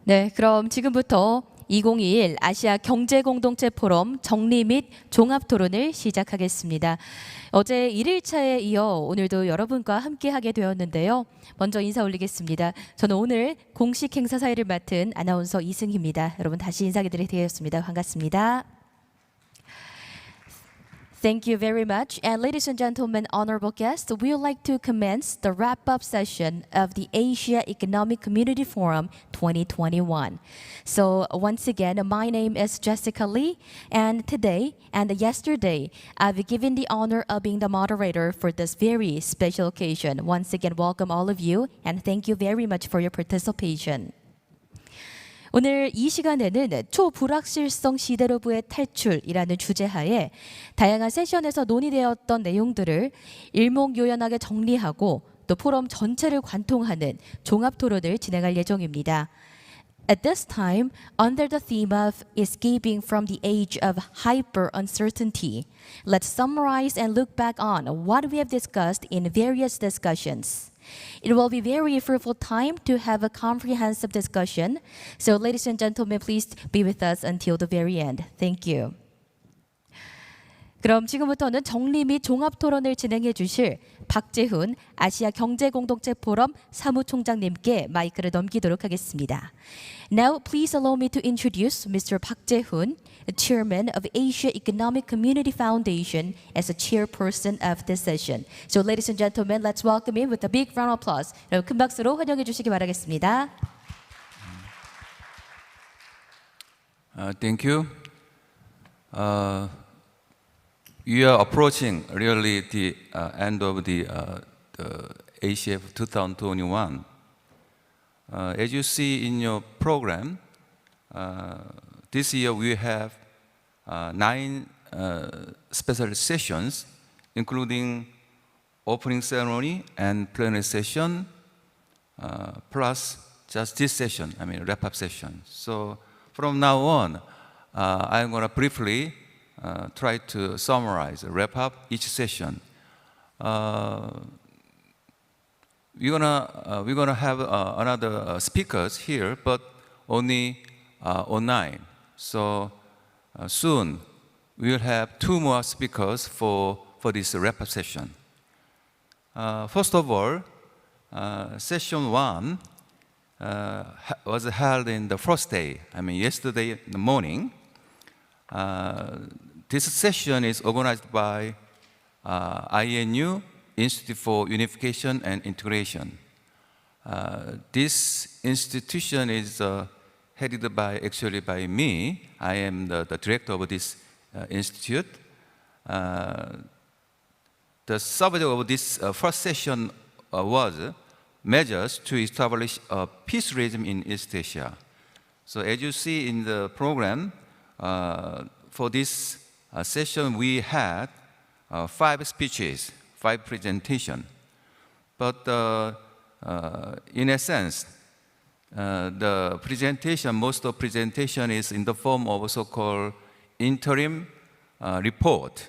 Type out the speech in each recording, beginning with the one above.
네, 그럼 지금부터 2021 아시아 경제공동체 포럼 정리 및 종합 토론을 시작하겠습니다. 어제 1일차에 이어 오늘도 여러분과 함께하게 되었는데요. 먼저 인사 올리겠습니다. 저는 오늘 공식 행사 사회를 맡은 아나운서 이승희입니다. 여러분 다시 인사드리겠습니다. 반갑습니다. Thank you very much. And ladies and gentlemen, honorable guests, we would like to commence the wrap-up session of the Asia Economic Community Forum 2021. So once again, my name is Jessica Lee, and today and yesterday, I've given the honor of being the moderator for this very special occasion. Once again, welcome all of you, and thank you very much for your participation. 오늘 이 시간에는 초불확실성 시대로부의 탈출이라는 주제하에 다양한 세션에서 논의되었던 내용들을 일목요연하게 정리하고 또 포럼 전체를 관통하는 종합 토론을 진행할 예정입니다. At this time, under the theme of escaping from the age of hyper uncertainty, let's summarize and look back on what we have discussed in various discussions. It will be very fruitful time to have a comprehensive discussion. So ladies and gentlemen, please be with us until the very end. Thank you. 그럼 지금부터는 정리 및 종합 토론을 진행해 주실 박재훈 아시아 경제공동체 포럼 사무총장님께 마이크를 넘기도록 하겠습니다. Now, please allow me to introduce Mr. Park Jae-hoon, Chairman of Asia Economic Community Foundation, as a chairperson of this session. So, ladies and gentlemen, let's welcome him with a big round of applause. 여러분 큰 박수로 환영해 주시기 바라겠습니다. Thank you. We are approaching really the end of the AECF 2021. As you see in your program, this year we have 9 special sessions, including opening ceremony and plenary session, plus just this session, wrap-up session. So from now on, I'm going to briefly try to summarize, wrap up each session. We're gonna have another speakers here, but only online. So soon we'll have 2 more speakers for this wrap-up session. First of all, session 1 was held in the first day. Yesterday in the morning. This session is organized by INU, Institute for Unification and Integration. This institution is headed by me. I am the director of this institute. The subject of this first session was measures to establish a peace regime in East Asia. So as you see in the program, for this session we had 5 speeches, 5 presentations. But in essence, the presentation, most of presentation is in the form of so-called interim report.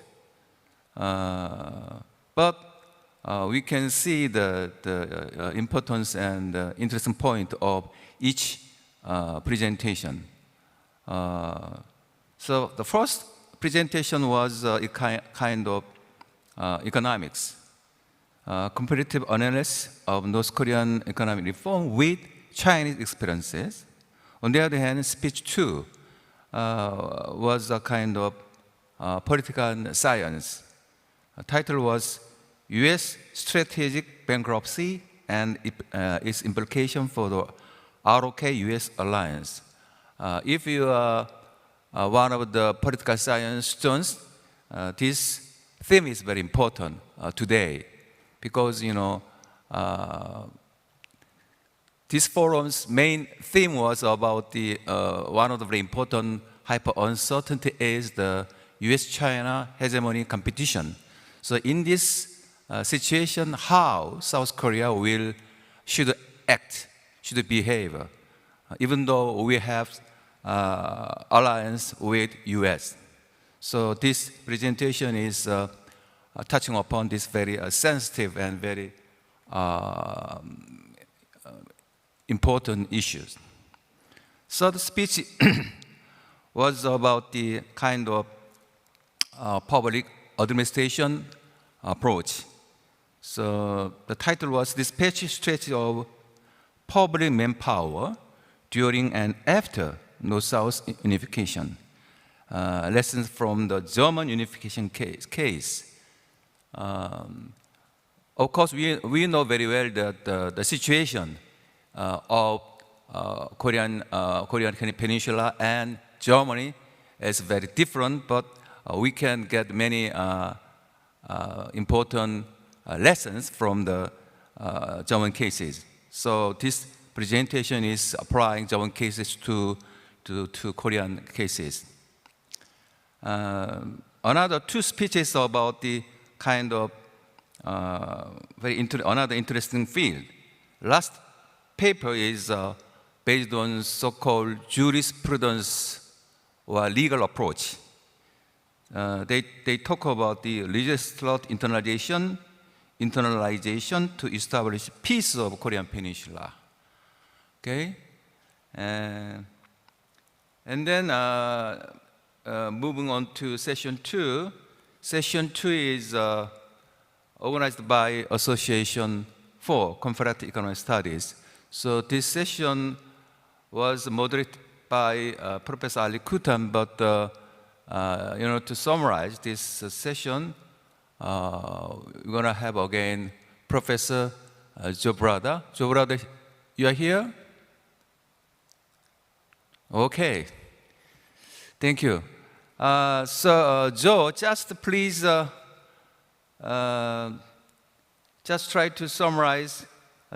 But we can see the importance and interesting point of each presentation. So the first presentation was a kind of economics, comparative analysis of North Korean economic reform with Chinese experiences. On the other hand, speech 2 was a kind of political science. The title was U.S. Strategic Bankruptcy and its Implication for the ROK-U.S. Alliance. If you are one of the political science students, this theme is very important today because, this forum's main theme was about the one of the very important hyper uncertainty is the U.S.-China hegemony competition. So in this situation, how South Korea should act, should behave, even though we have alliance with U.S. So this presentation is touching upon this very sensitive and very important issues. Third speech was about the kind of public administration approach. So the title was Dispatch Strategy of Public Manpower During and After North-South Unification. Lessons from the German unification case. Of course, we know very well that the situation of Korean Peninsula and Germany is very different, but we can get many important lessons from the German cases. So this presentation is applying German cases to Korean cases. Another two speeches about the kind of another interesting field. Last paper is based on so-called jurisprudence or legal approach. They talk about the legislative internalization to establish peace of Korean Peninsula. Okay, and then moving on to session 2. Session 2 is organized by Association for Comparative Economic Studies. So this session was moderated by Professor Ali Kutan, but to summarize this session, we're going to have again Professor Joe Brother. Joe Brother, you are here? Okay, thank you. So Joe, just please just try to summarize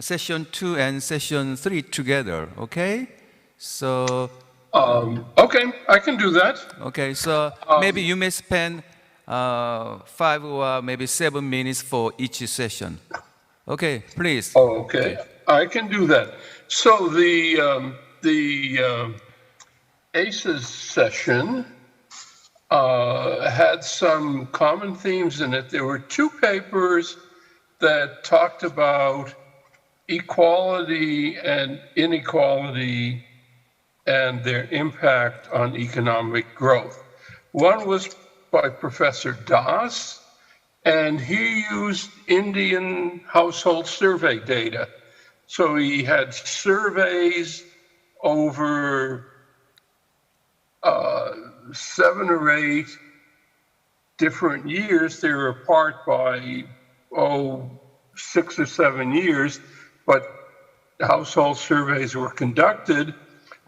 session 2 and session 3 together, okay? So okay, I can do that. Okay, so maybe you may spend 5 or maybe 7 minutes for each session. Okay, please. Okay, I can do that. So the ACES session had some common themes in it. There were 2 papers that talked about equality and inequality and their impact on economic growth. One was by Professor Das, and he used Indian household survey data. So he had surveys over 7 or 8 different years. They were apart by 6 or 7 years, but household surveys were conducted.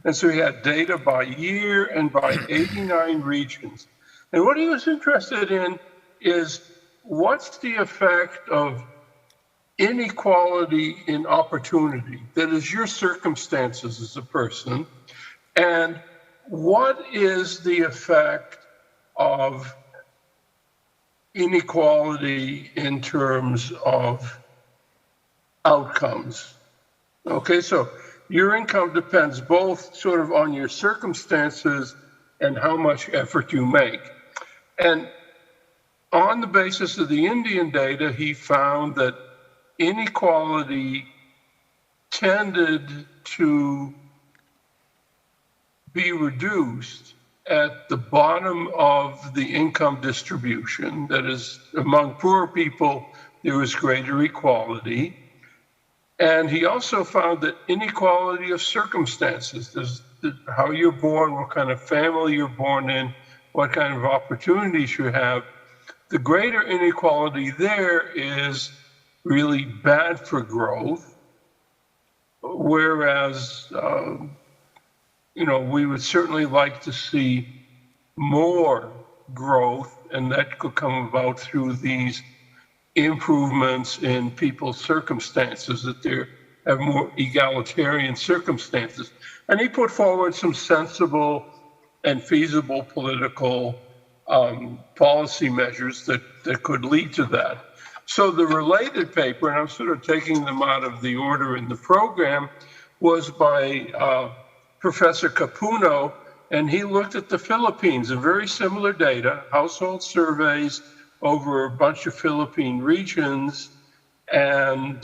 And so he had data by year and by 89 regions. And what he was interested in is what's the effect of inequality in opportunity, that is your circumstances as a person, and what is the effect of inequality in terms of outcomes. Okay, so your income depends both sort of on your circumstances and how much effort you make. And on the basis of the Indian data, he found that inequality tended to be reduced at the bottom of the income distribution. That is, among poor people, there was greater equality. And he also found that inequality of circumstances, how you're born, what kind of family you're born in, what kind of opportunities you have, the greater inequality there is really bad for growth, whereas we would certainly like to see more growth, and that could come about through these improvements in people's circumstances, that they have more egalitarian circumstances. And he put forward some sensible and feasible political policy measures that could lead to that. So the related paper, and I'm sort of taking them out of the order in the program, was by Professor Capuno, and he looked at the Philippines, and very similar data, household surveys over a bunch of Philippine regions, and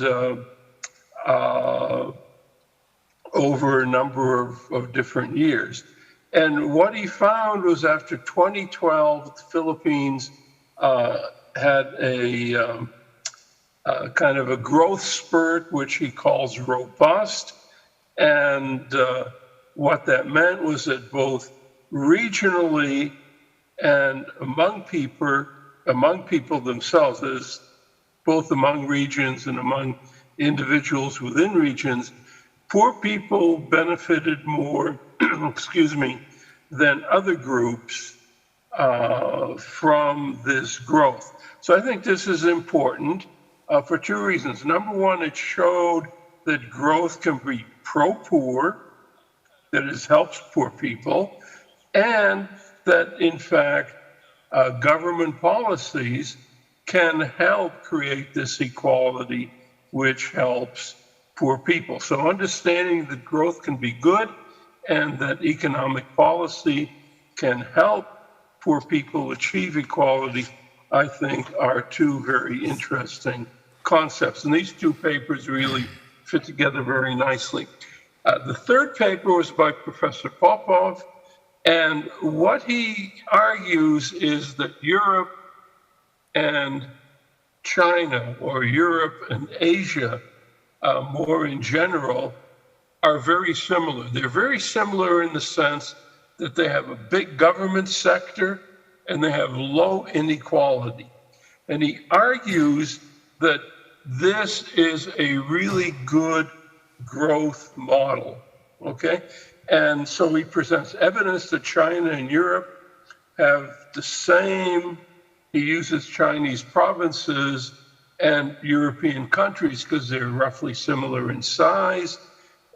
over a number of different years. And what he found was after 2012, the Philippines had a kind of a growth spurt, which he calls robust. And what that meant was that both regionally and among people themselves, that is, both among regions and among individuals within regions, poor people benefited more, excuse me, than other groups from this growth. So I think this is important for two reasons. Number one, it showed that growth can be pro-poor, that it helps poor people, and that in fact, government policies can help create this equality, which helps poor people. So understanding that growth can be good and that economic policy can help poor people achieve equality, I think are two very interesting concepts. And these two papers really fit together very nicely. The third paper was by Professor Popov, and what he argues is that Europe and China, or Europe and Asia, more in general, are very similar. They're very similar in the sense that they have a big government sector and they have low inequality. And he argues that this is a really good growth model, okay? And so he presents evidence that China and Europe have the same, he uses Chinese provinces and European countries because they're roughly similar in size.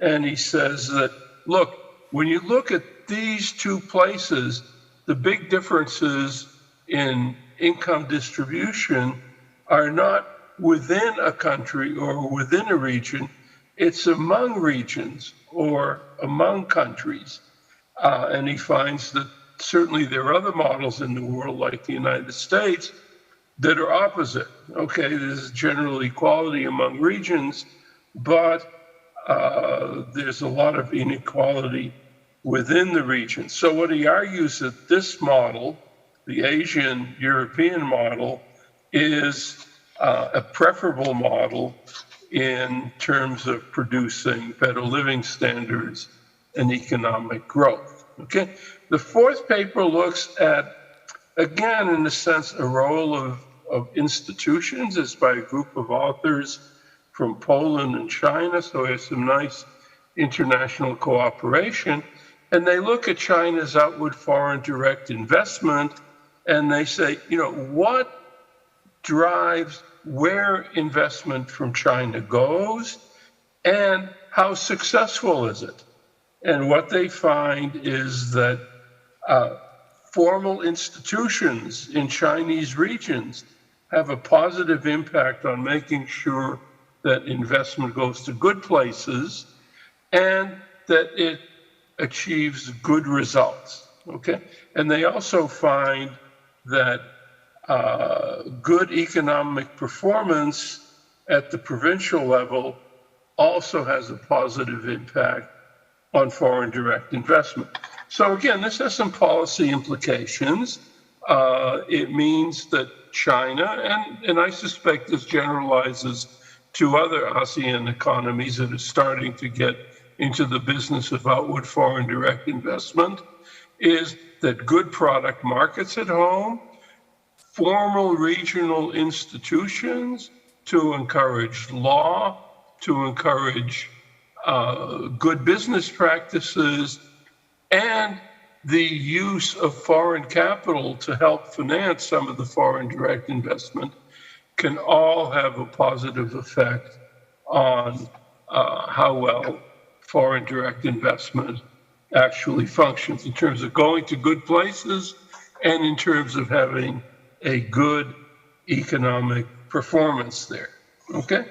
And he says that, look, when you look at these two places, the big differences in income distribution are not within a country or within a region, it's among regions or among countries. And he finds that certainly there are other models in the world, like the United States, that are opposite. Okay, there's general equality among regions, but there's a lot of inequality within the region. So what he argues that this model, the Asian European model, is a preferable model in terms of producing better living standards and economic growth. Okay, the fourth paper looks at, again, in a sense, a role of institutions. It's by a group of authors from Poland and China, so there's some nice international cooperation. And they look at China's outward foreign direct investment, and they say, you know, what drives where investment from China goes, and how successful is it? And what they find is that formal institutions in Chinese regions have a positive impact on making sure that investment goes to good places and that it achieves good results, okay? And they also find that good economic performance at the provincial level also has a positive impact on foreign direct investment. So again, this has some policy implications. It means that China, and I suspect this generalizes to other ASEAN economies that are starting to get into the business of outward foreign direct investment, is that good product markets at home, formal regional institutions to encourage law, to encourage good business practices, and the use of foreign capital to help finance some of the foreign direct investment can all have a positive effect on how well foreign direct investment actually functions in terms of going to good places and in terms of having a good economic performance there, okay?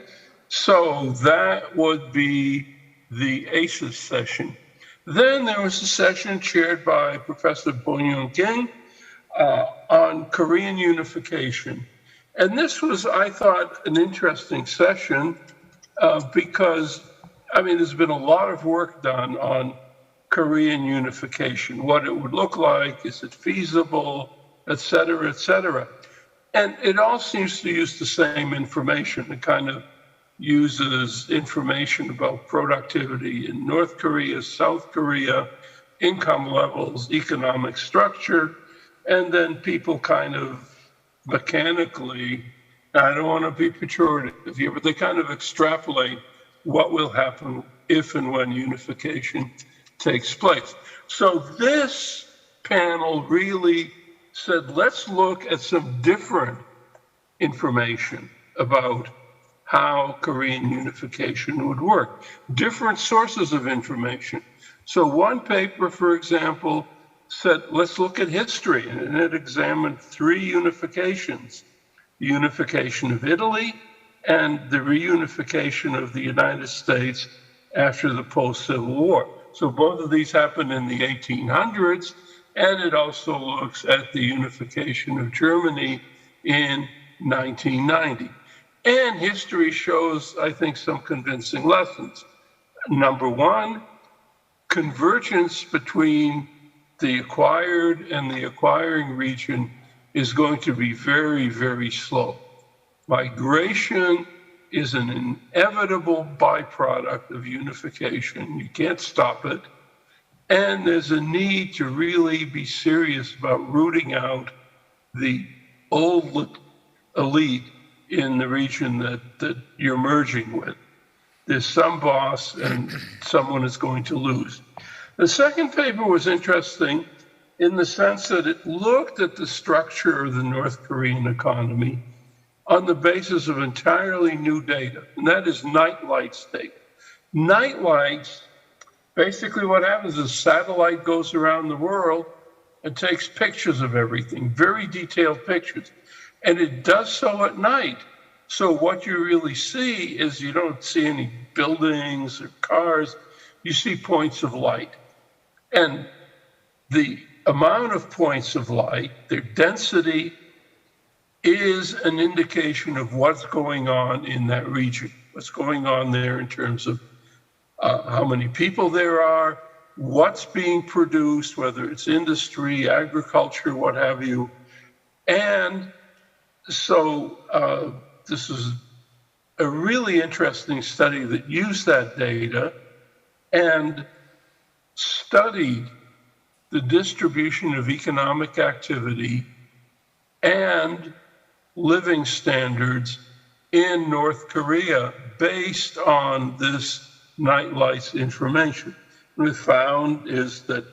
So that would be the ACEF session. Then there was a session chaired by Professor Bonyoung Kim on Korean unification. And this was, I thought, an interesting session because I mean, there's been a lot of work done on Korean unification, what it would look like, is it feasible, et cetera, et cetera. And it all seems to use the same information. It kind of uses information about productivity in North Korea, South Korea, income levels, economic structure, and then people kind of mechanically, I don't want to be pejorative here, but they kind of extrapolate what will happen if and when unification takes place. So this panel really said, let's look at some different information about how Korean unification would work, different sources of information. So one paper, for example, said, let's look at history, and it examined 3 unifications: the unification of Italy and the reunification of the United States after the post-Civil War. So both of these happened in the 1800s, and it also looks at the unification of Germany in 1990. And history shows, I think, some convincing lessons. Number one, convergence between the acquired and the acquiring region is going to be very, very slow. Migration is an inevitable byproduct of unification. You can't stop it. And there's a need to really be serious about rooting out the old elite in the region that you're merging with. There's some boss and someone is going to lose. The second paper was interesting in the sense that it looked at the structure of the North Korean economy on the basis of entirely new data, and that is night lights data. Night lights, basically what happens is a satellite goes around the world and takes pictures of everything, very detailed pictures, and it does so at night. So what you really see is you don't see any buildings or cars, you see points of light. And the amount of points of light, their density, is an indication of what's going on in that region, what's going on there in terms of how many people there are, what's being produced, whether it's industry, agriculture, what have you. And so this is a really interesting study that used that data and studied the distribution of economic activity and living standards in North Korea based on this night lights information. What we found is that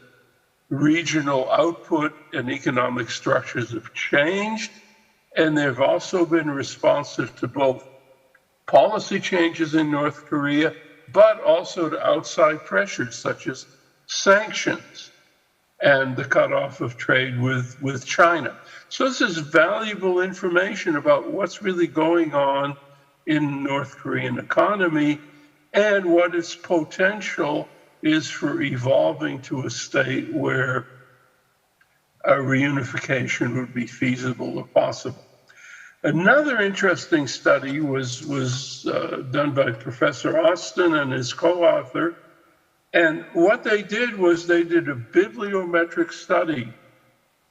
regional output and economic structures have changed, and they've also been responsive to both policy changes in North Korea, but also to outside pressures such as sanctions and the cutoff of trade with China. So this is valuable information about what's really going on in North Korean economy and what its potential is for evolving to a state where a reunification would be feasible or possible. Another interesting study was done by Professor Austin and his co-author. And what they did was they did a bibliometric study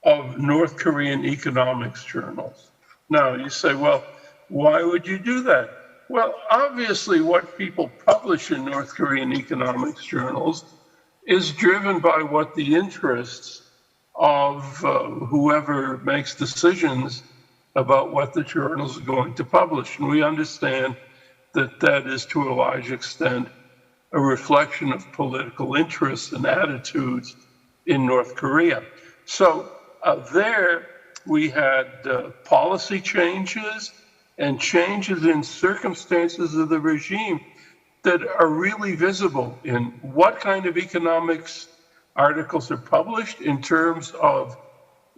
of North Korean economics journals. Now you say, well, why would you do that? Well, obviously what people publish in North Korean economics journals is driven by what the interests of whoever makes decisions about what the journals are going to publish. And we understand that that is to a large extent a reflection of political interests and attitudes in North Korea. So there we had policy changes and changes in circumstances of the regime that are really visible in what kind of economics articles are published in terms of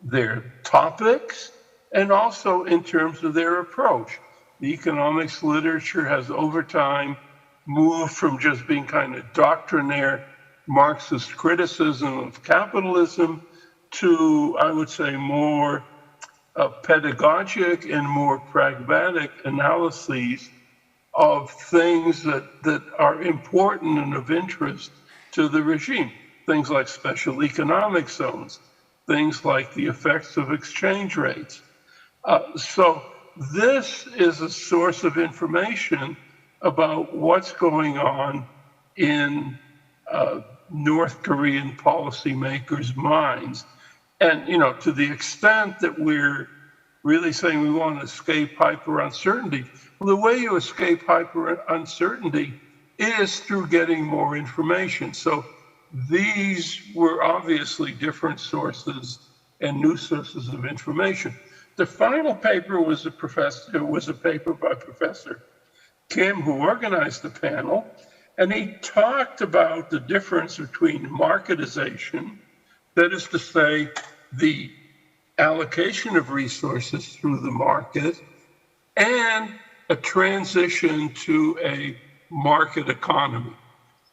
their topics and also in terms of their approach. The economics literature has over time moved from just being kind of doctrinaire Marxist criticism of capitalism to, I would say, more pedagogic and more pragmatic analyses of things that are important and of interest to the regime. Things like special economic zones, things like the effects of exchange rates. So this is a source of information about what's going on in North Korean policymakers' minds. And, you know, to the extent that we're really saying we want to escape hyper uncertainty, well, the way you escape hyper uncertainty is through getting more information. So these were obviously different sources and new sources of information. The final paper was a paper by Professor Kim, who organized the panel, and he talked about the difference between marketization, that is to say, the allocation of resources through the market, and a transition to a market economy.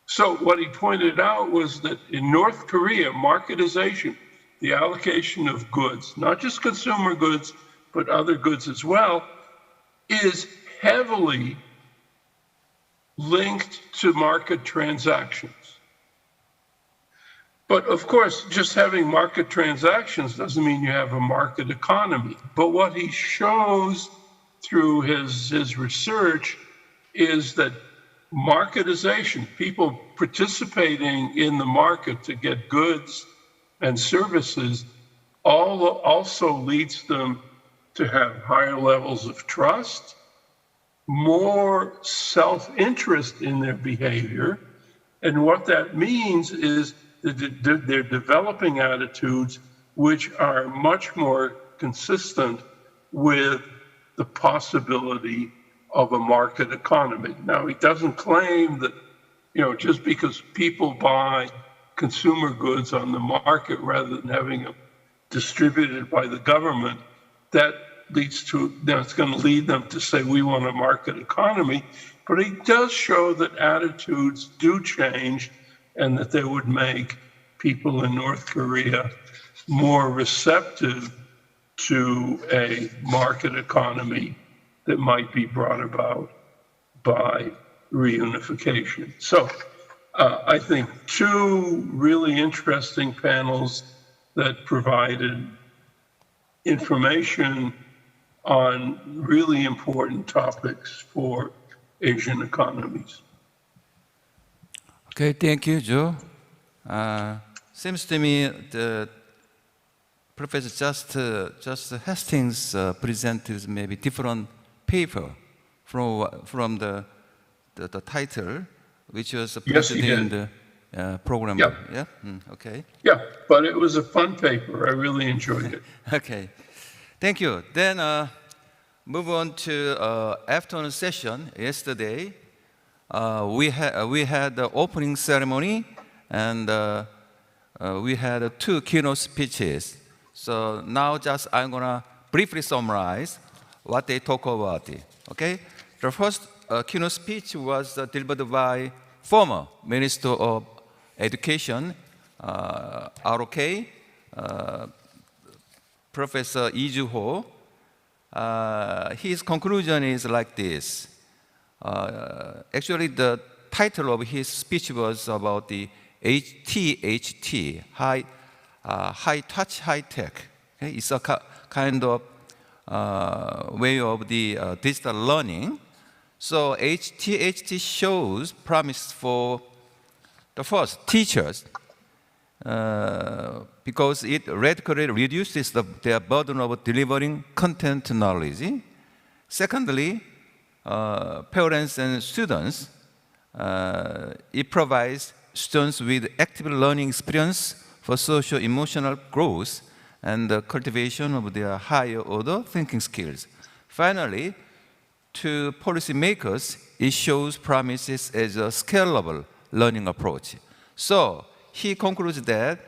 So what he pointed out was that in North Korea, marketization, the allocation of goods, not just consumer goods, but other goods as well, is heavily linked to market transactions. But of course, just having market transactions doesn't mean you have a market economy. But what he shows through his research is that marketization, people participating in the market to get goods and services, also leads them to have higher levels of trust, more self-interest in their behavior. And what that means is that they're developing attitudes which are much more consistent with the possibility of a market economy. Now, he doesn't claim that, you know, just because people buy consumer goods on the market rather than having them distributed by the government, that leads to, that's going to lead them to say we want a market economy. But he does show that attitudes do change and that they would make people in North Korea more receptive to a market economy that might be brought about by reunification. So I think two really interesting panels that provided information on really important topics for Asian economies. Okay, thank you, Joe. Seems to me the Professor just Hastings presented maybe different paper from the title, which was presented in the program. Yeah. Yeah. Okay. Yeah, but it was a fun paper. I really enjoyed it. Okay. Thank you. Then move on to afternoon session. Yesterday, we had the opening ceremony, and we had two keynote speeches. So now just I'm gonna briefly summarize what they talk about. Okay. The first keynote speech was delivered by former Minister of Education, ROK, Professor Lee Ju-ho. His conclusion is like this. Actually, the title of his speech was about the HTHT, high touch, high tech. Okay? It's a kind of way of the digital learning. So HTHT shows promise for the first teachers because it radically reduces their burden of delivering content knowledge. Secondly, parents and students, it provides students with active learning experience for socio-emotional growth and the cultivation of their higher order thinking skills. Finally, to policymakers, it shows promises as a scalable learning approach. So he concludes that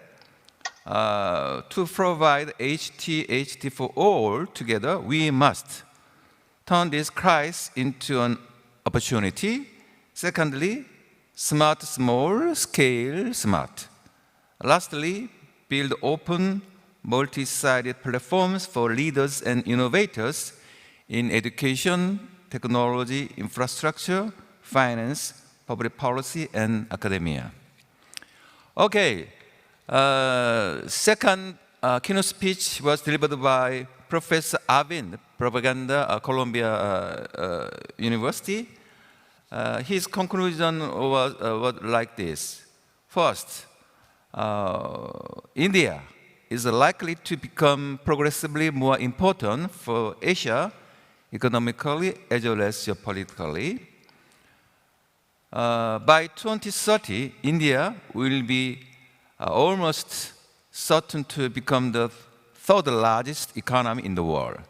to provide HTHT for all together, we must turn this crisis into an opportunity. Secondly, smart, small, scale, smart. Lastly, build open, multi-sided platforms for leaders and innovators in education, technology, infrastructure, finance, public policy, and academia. Okay, second keynote speech was delivered by Professor Arvind, Propaganda, Columbia University. His conclusion was like this. First, India is likely to become progressively more important for Asia economically as well as geopolitically. By 2030, India will be almost certain to become the third largest economy in the world.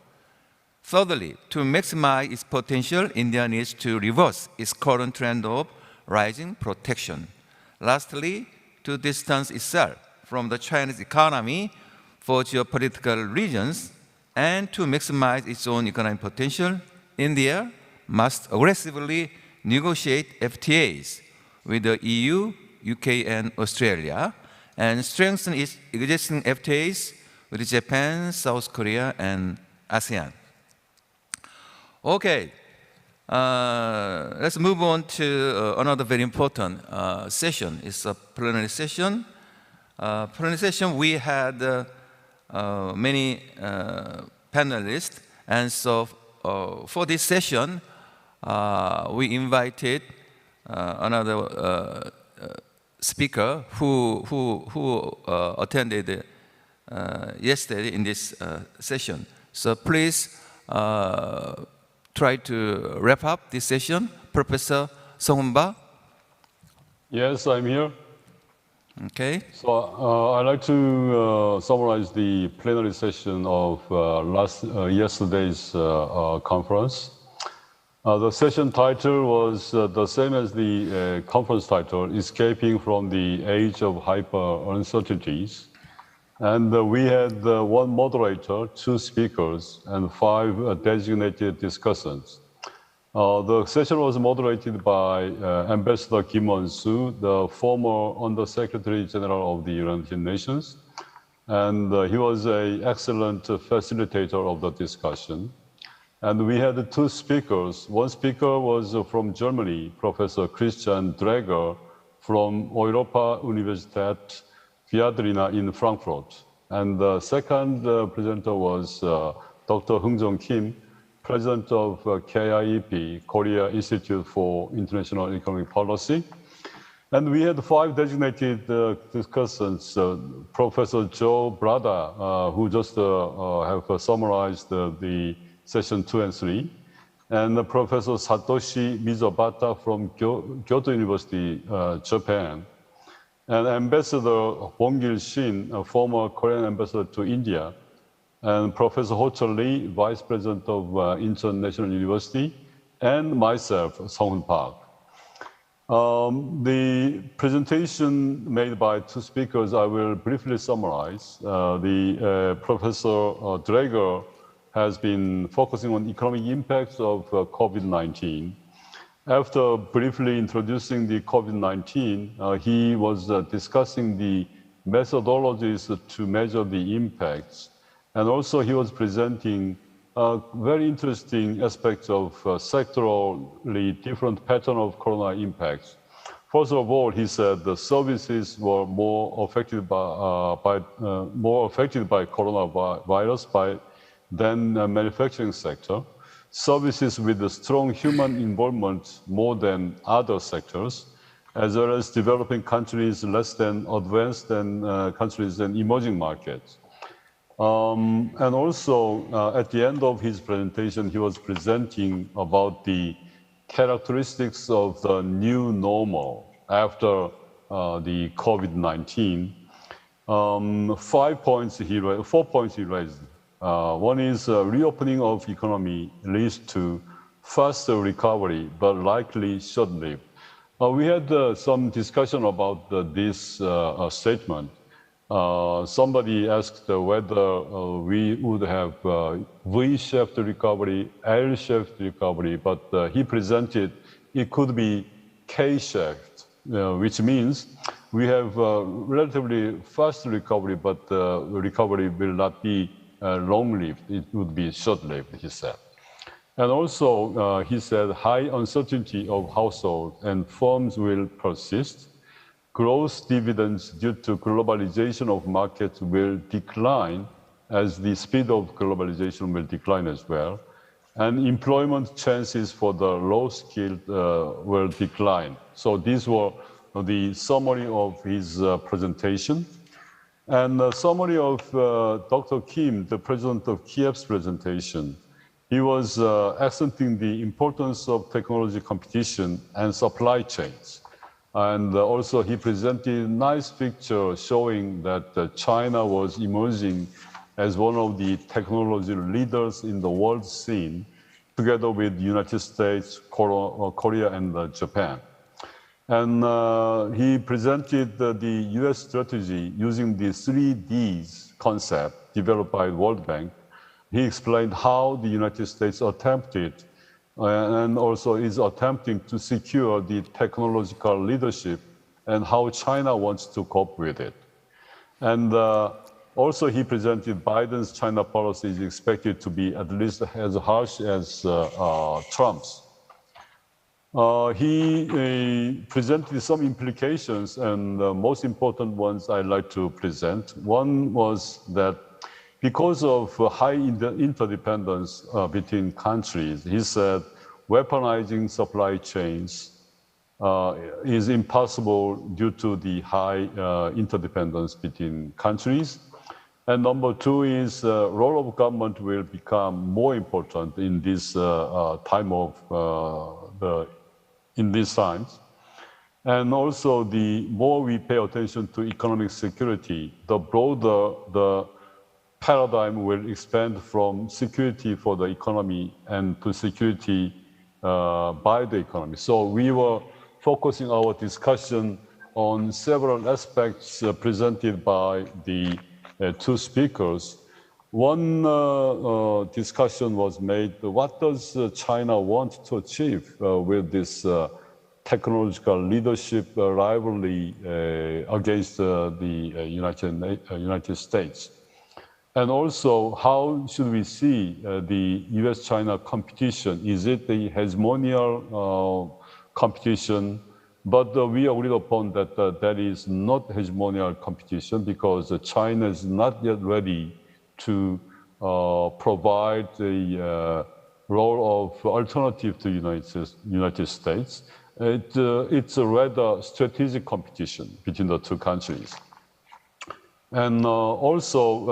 Thirdly, to maximize its potential, India needs to reverse its current trend of rising protection. Lastly, to distance itself from the Chinese economy for geopolitical reasons and to maximize its own economic potential, India must aggressively negotiate FTAs with the EU, UK, and Australia, and strengthen its existing FTAs with Japan, South Korea, and ASEAN. Okay, let's move on to another very important session. It's a plenary session. Plenary session, we had many panelists, and so for this session, we invited another speaker who attended yesterday in this session. So please try to wrap up this session. Professor Song-Ba. Yes, I'm here. Okay. So I'd like to summarize the plenary session of yesterday's conference. The session title was the same as the conference title, Escaping from the Age of Hyper Uncertainties. And we had one moderator, 2 speakers, and 5 designated discussants. The session was moderated by Ambassador Kim Won-soo, the former Under-Secretary General of the United Nations. And he was an excellent facilitator of the discussion. And we had 2 speakers. One speaker was from Germany, Professor Christian Dreger from Europa-Universität Viadrina in Frankfurt. And the second presenter was Dr. Heung-jung Kim, President of KIEP, Korea Institute for International Economic Policy. And we had 5 designated discussants, Professor Joe Brada, who just have summarized the session 2 and 3, and Professor Satoshi Mizobata from Kyoto University, Japan, and Ambassador Won-gil Shin, a former Korean ambassador to India, and Professor Ho-chul Lee, Vice President of Incheon National University, and myself, Sung-hoon Park. The presentation made by 2 speakers, I will briefly summarize. Professor Dreger has been focusing on economic impacts of COVID-19. After briefly introducing the COVID-19, he was discussing the methodologies to measure the impacts. And also he was presenting very interesting aspects of sectorally different pattern of corona impacts. First of all, he said the services were more affected by coronavirus than the manufacturing sector. Services with a strong human involvement more than other sectors, as well as developing countries less than advanced than countries in emerging markets. And also, at the end of his presentation, he was presenting about the characteristics of the new normal after the COVID-19. 4 points he raised. One is reopening of economy leads to faster recovery, but likely short-lived. We had some discussion about this statement. Somebody asked whether we would have V-shaped recovery, L-shaped recovery, but he presented it could be K-shaped, which means we have relatively fast recovery, but the recovery will not be long-lived. It would be short-lived, he said. And also, he said, high uncertainty of households and firms will persist. Gross dividends due to globalization of markets will decline as the speed of globalization will decline as well. And employment chances for the low-skilled will decline. So these were the summary of his presentation. And a summary of Dr. Kim, the president of KIEF's presentation. He was accenting the importance of technology competition and supply chains. And also he presented a nice picture showing that China was emerging as one of the technology leaders in the world scene, together with the United States, Korea, and Japan. And he presented the US strategy using the 3Ds concept developed by World Bank. He explained how the United States attempted and also is attempting to secure the technological leadership and how China wants to cope with it. And also he presented Biden's China policy is expected to be at least as harsh as Trump's. He presented some implications, and the most important ones I'd like to present. One was that because of high interdependence between countries, he said weaponizing supply chains is impossible due to the high interdependence between countries. And number two is role of government will become more important in this time of in these times. And also, the more we pay attention to economic security, the broader the paradigm will expand from security for the economy and to security by the economy. So we were focusing our discussion on several aspects presented by the two speakers. One discussion was made, what does China want to achieve with this technological leadership rivalry against the United States? And also, how should we see the US-China competition? Is it the hegemonial competition? But we agreed upon that that is not hegemonial competition because China is not yet ready to provide the role of alternative to United States. It's a rather strategic competition between the two countries. And also,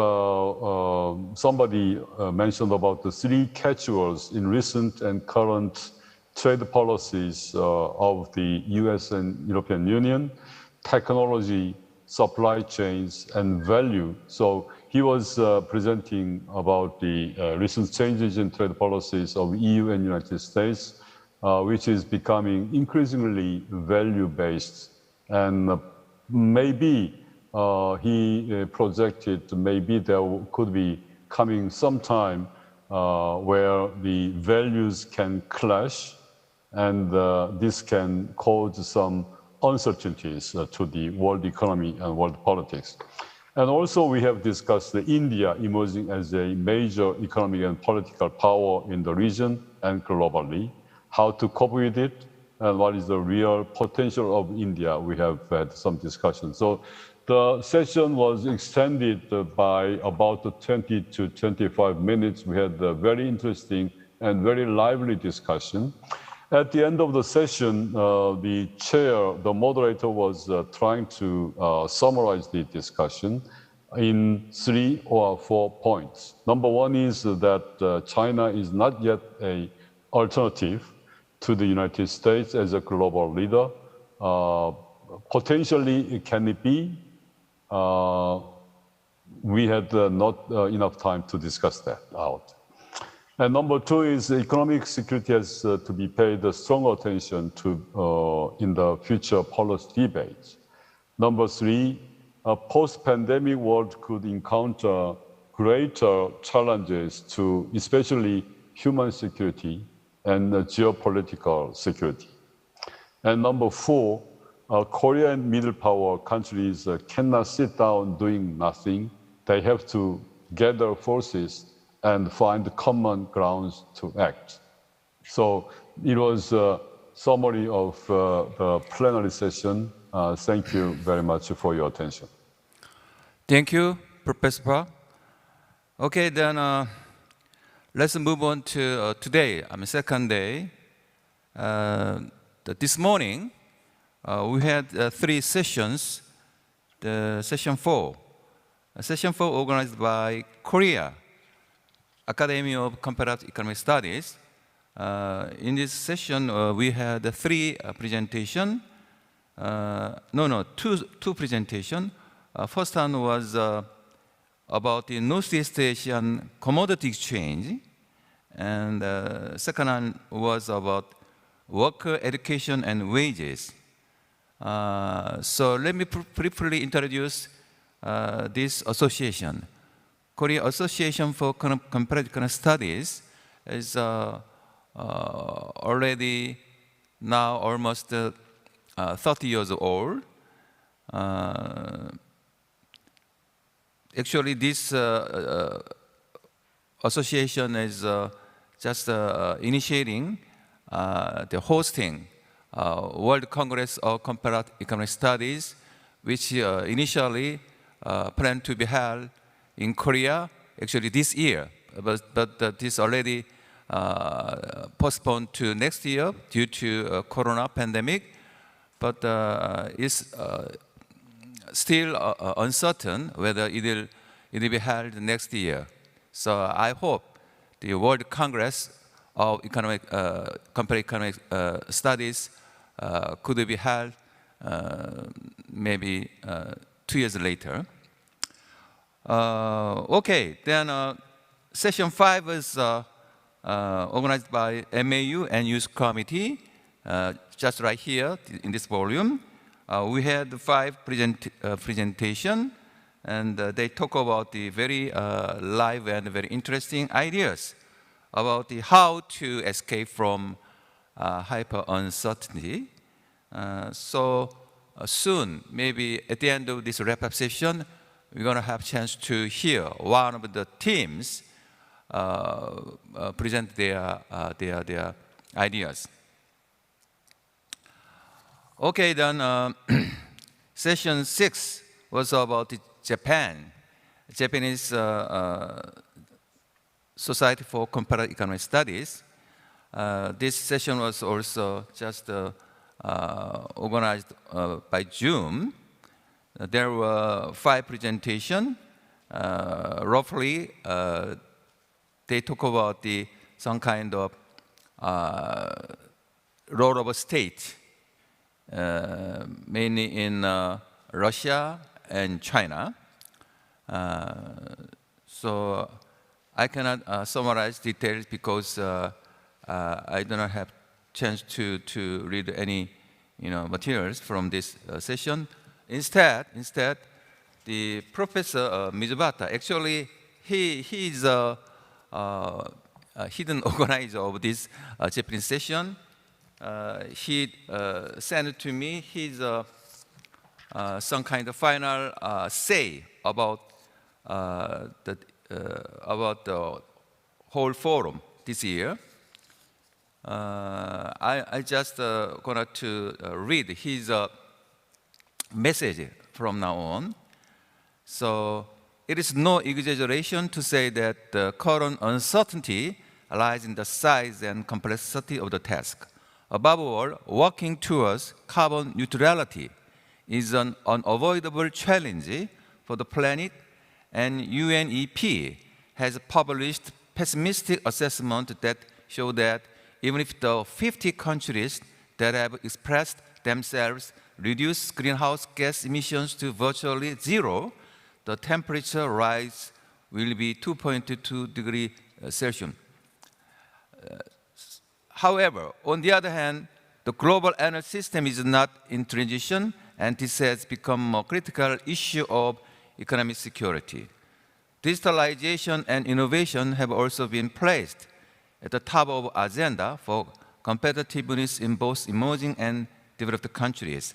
somebody mentioned about the three catchwords in recent and current trade policies of the US and European Union: technology, supply chains, and value. So he was presenting about the recent changes in trade policies of EU and United States, which is becoming increasingly value-based. And maybe he projected maybe there could be coming some time where the values can clash, and this can cause some uncertainties to the world economy and world politics. And also we have discussed India emerging as a major economic and political power in the region and globally, how to cope with it, and what is the real potential of India. We have had some discussion. So the session was extended by about 20 to 25 minutes. We had a very interesting and very lively discussion. At the end of the session, the chair, the moderator, was trying to summarize the discussion in 3 or 4 points. Number one is that China is not yet an alternative to the United States as a global leader. Potentially, can it be? We had not enough time to discuss that out. And number two is economic security has to be paid strong attention to in the future policy debates. Number three, a post-pandemic world could encounter greater challenges to especially human security and geopolitical security. And number four, Korea and middle power countries cannot sit down doing nothing. They have to gather forces and find common grounds to act. So it was a summary of the plenary session. Thank you very much for your attention. Thank you, Professor Park. Okay, then let's move on to today, second day. This morning, we had 3 sessions. The session 4. Session 4 organized by Korea Academy of Comparative Economic Studies. In this session, we had 3 presentations. Two presentations. First one was about the Northeast Asian commodity exchange, and second one was about worker education and wages. So let me briefly introduce this association. Korea Association for Comparative Economic Studies is already now almost 30 years old. Actually, this association is just initiating the hosting World Congress of Comparative Economic Studies, which initially planned to be held in Korea, actually this year, but this already postponed to next year due to corona pandemic, but it's still uncertain whether it will be held next year. So I hope the World Congress of Comparative Economic Studies could be held maybe 2 years later. Okay, then session 5 is organized by MAU and Youth Committee, just right here in this volume. We had 5 presentations, and they talk about the very live and very interesting ideas about how to escape from hyper uncertainty. So soon, maybe at the end of this wrap-up session, we're going to have a chance to hear one of the teams present their ideas. Okay, then session 6 was about Japan, Japanese Society for Comparative Economic Studies. This session was also just organized by Zoom. There were 5 presentations. Roughly, they talk about some kind of role of a state, mainly in Russia and China. So I cannot summarize details because I do not have chance to read any materials from this session. Instead, the Professor Mizubata, actually, he is a hidden organizer of this Japanese session. He sent to me his some kind of final say about the whole forum this year. I just gonna to read his message from now on. So it is no exaggeration to say that the current uncertainty lies in the size and complexity of the task. Above all, working towards carbon neutrality is an unavoidable challenge for the planet, and UNEP has published pessimistic assessments that show that even if the 50 countries that have expressed themselves reduce greenhouse gas emissions to virtually zero, the temperature rise will be 2.2 degrees Celsius. However, on the other hand, the global energy system is not in transition, and this has become a critical issue of economic security. Digitalization and innovation have also been placed at the top of the agenda for competitiveness in both emerging and developed countries.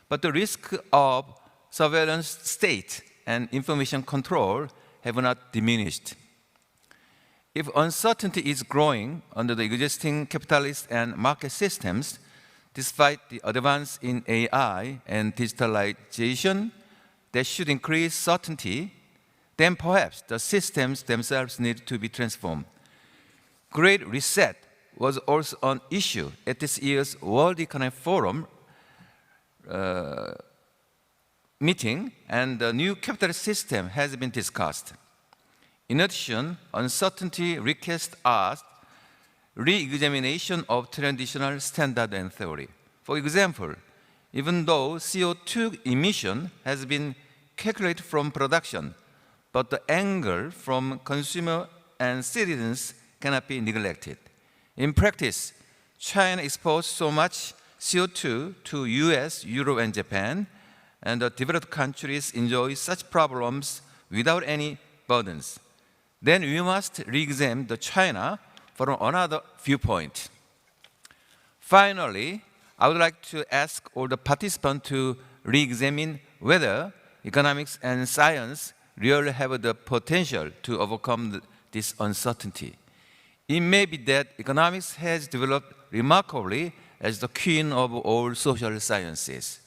But the risk of surveillance state and information control have not diminished. If uncertainty is growing under the existing capitalist and market systems, despite the advance in AI and digitalization that should increase certainty, then perhaps the systems themselves need to be transformed. Great Reset was also an issue at this year's World Economic Forum meeting, and the new capitalist system has been discussed. In addition, uncertainty requires us re-examination of traditional standard and theory. For example, even though CO2 emission has been calculated from production, but the angle from consumer and citizens cannot be neglected. In practice, China exports so much CO2 to US, Europe, and Japan, and the developed countries enjoy such problems without any burdens. Then we must re-examine the China from another viewpoint. Finally, I would like to ask all the participants to re-examine whether economics and science really have the potential to overcome this uncertainty. It may be that economics has developed remarkably as the queen of all social sciences.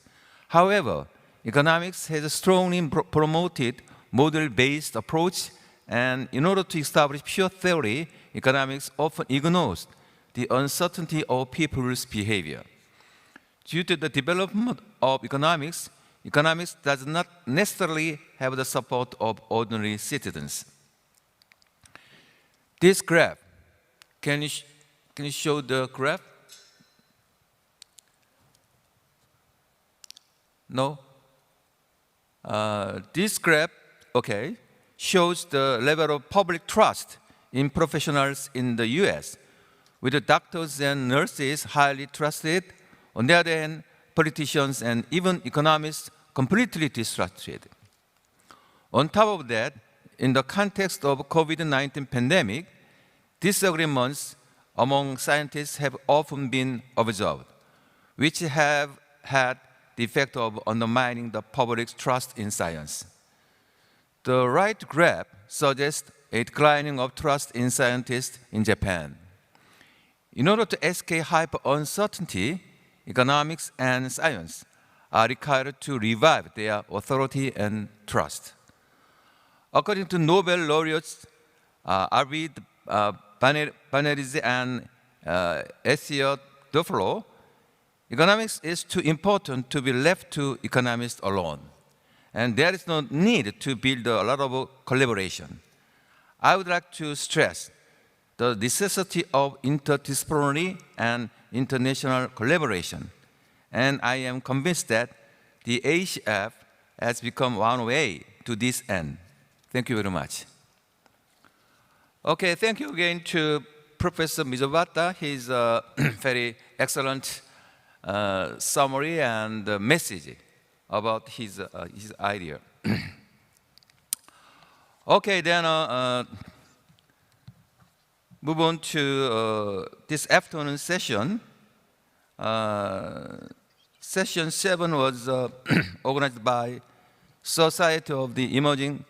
However, economics has strongly promoted model-based approach, and in order to establish pure theory, economics often ignores the uncertainty of people's behavior. Due to the development of economics, economics does not necessarily have the support of ordinary citizens. This graph, can you show the graph? No? This graph, okay, shows the level of public trust in professionals in the US, with the doctors and nurses highly trusted. On the other hand, politicians and even economists completely distrusted. On top of that, in the context of COVID-19 pandemic, disagreements among scientists have often been observed, which have had the effect of undermining the public's trust in science. The right graph suggests a declining of trust in scientists in Japan. In order to escape hyper-uncertainty, economics and science are required to revive their authority and trust. According to Nobel laureates Arvid Banerjee and Essia Duflo, economics is too important to be left to economists alone, and there is no need to build a lot of collaboration. I would like to stress the necessity of interdisciplinary and international collaboration, and I am convinced that the AECF has become one way to this end. Thank you very much. Okay, thank you again to Professor Mizobata. His very excellent summary and message about his idea. Okay, then move on to this afternoon session. Session 7 was organized by Society of the Emerging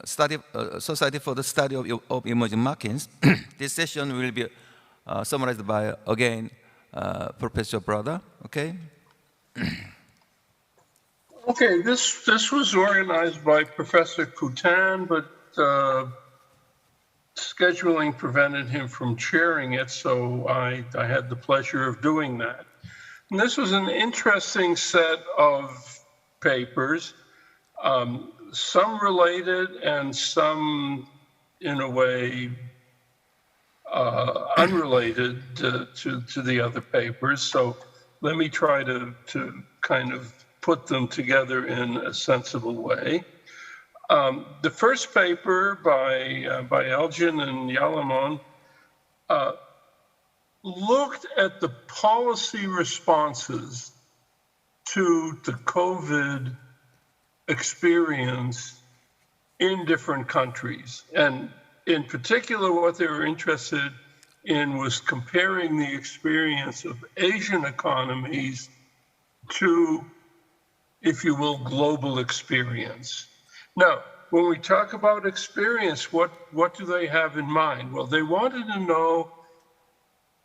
Society for the Study of Emerging Markets. This session will be summarized by, again, Professor Brother, okay? Okay, this was organized by Professor Kutan, but scheduling prevented him from chairing it, so I had the pleasure of doing that. And this was an interesting set of papers, some related and some, in a way, unrelated to the other papers. So let me try to kind of put them together in a sensible way. The first paper by Elgin and Yalamon looked at the policy responses to the COVID experience in different countries. And in particular, what they were interested in was comparing the experience of Asian economies to, if you will, global experience. Now, when we talk about experience, what do they have in mind? Well, they wanted to know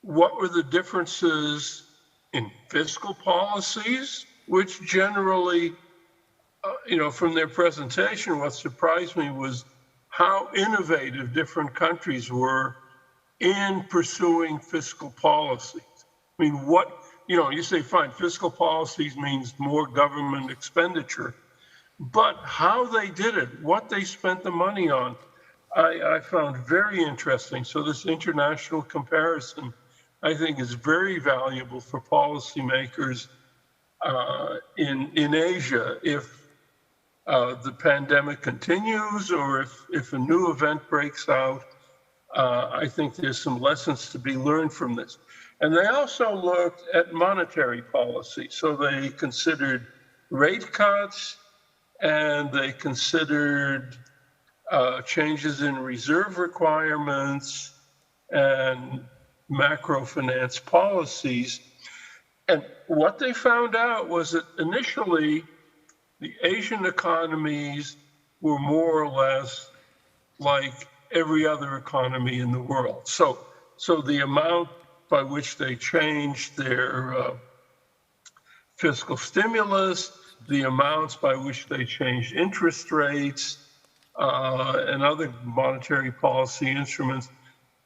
what were the differences in fiscal policies, which generally, from their presentation, what surprised me was how innovative different countries were in pursuing fiscal policies. I mean, you say, fine, fiscal policies means more government expenditure, but how they did it, what they spent the money on, I found very interesting. So this international comparison, I think, is very valuable for policymakers in Asia if the pandemic continues or if a new event breaks out. I think there's some lessons to be learned from this. And they also looked at monetary policy. So they considered rate cuts and they considered changes in reserve requirements and macrofinance policies. And what they found out was that initially the Asian economies were more or less like every other economy in the world. So the amount by which they changed their fiscal stimulus, the amounts by which they changed interest rates and other monetary policy instruments,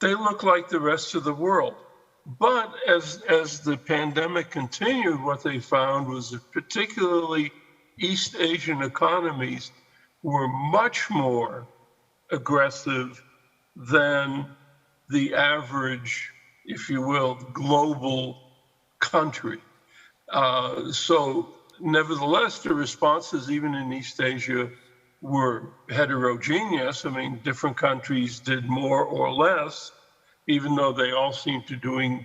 they look like the rest of the world. But as the pandemic continued, what they found was that particularly East Asian economies were much more aggressive than the average, if you will, global country. So nevertheless, the responses even in East Asia were heterogeneous. I mean, different countries did more or less, even though they all seemed to doing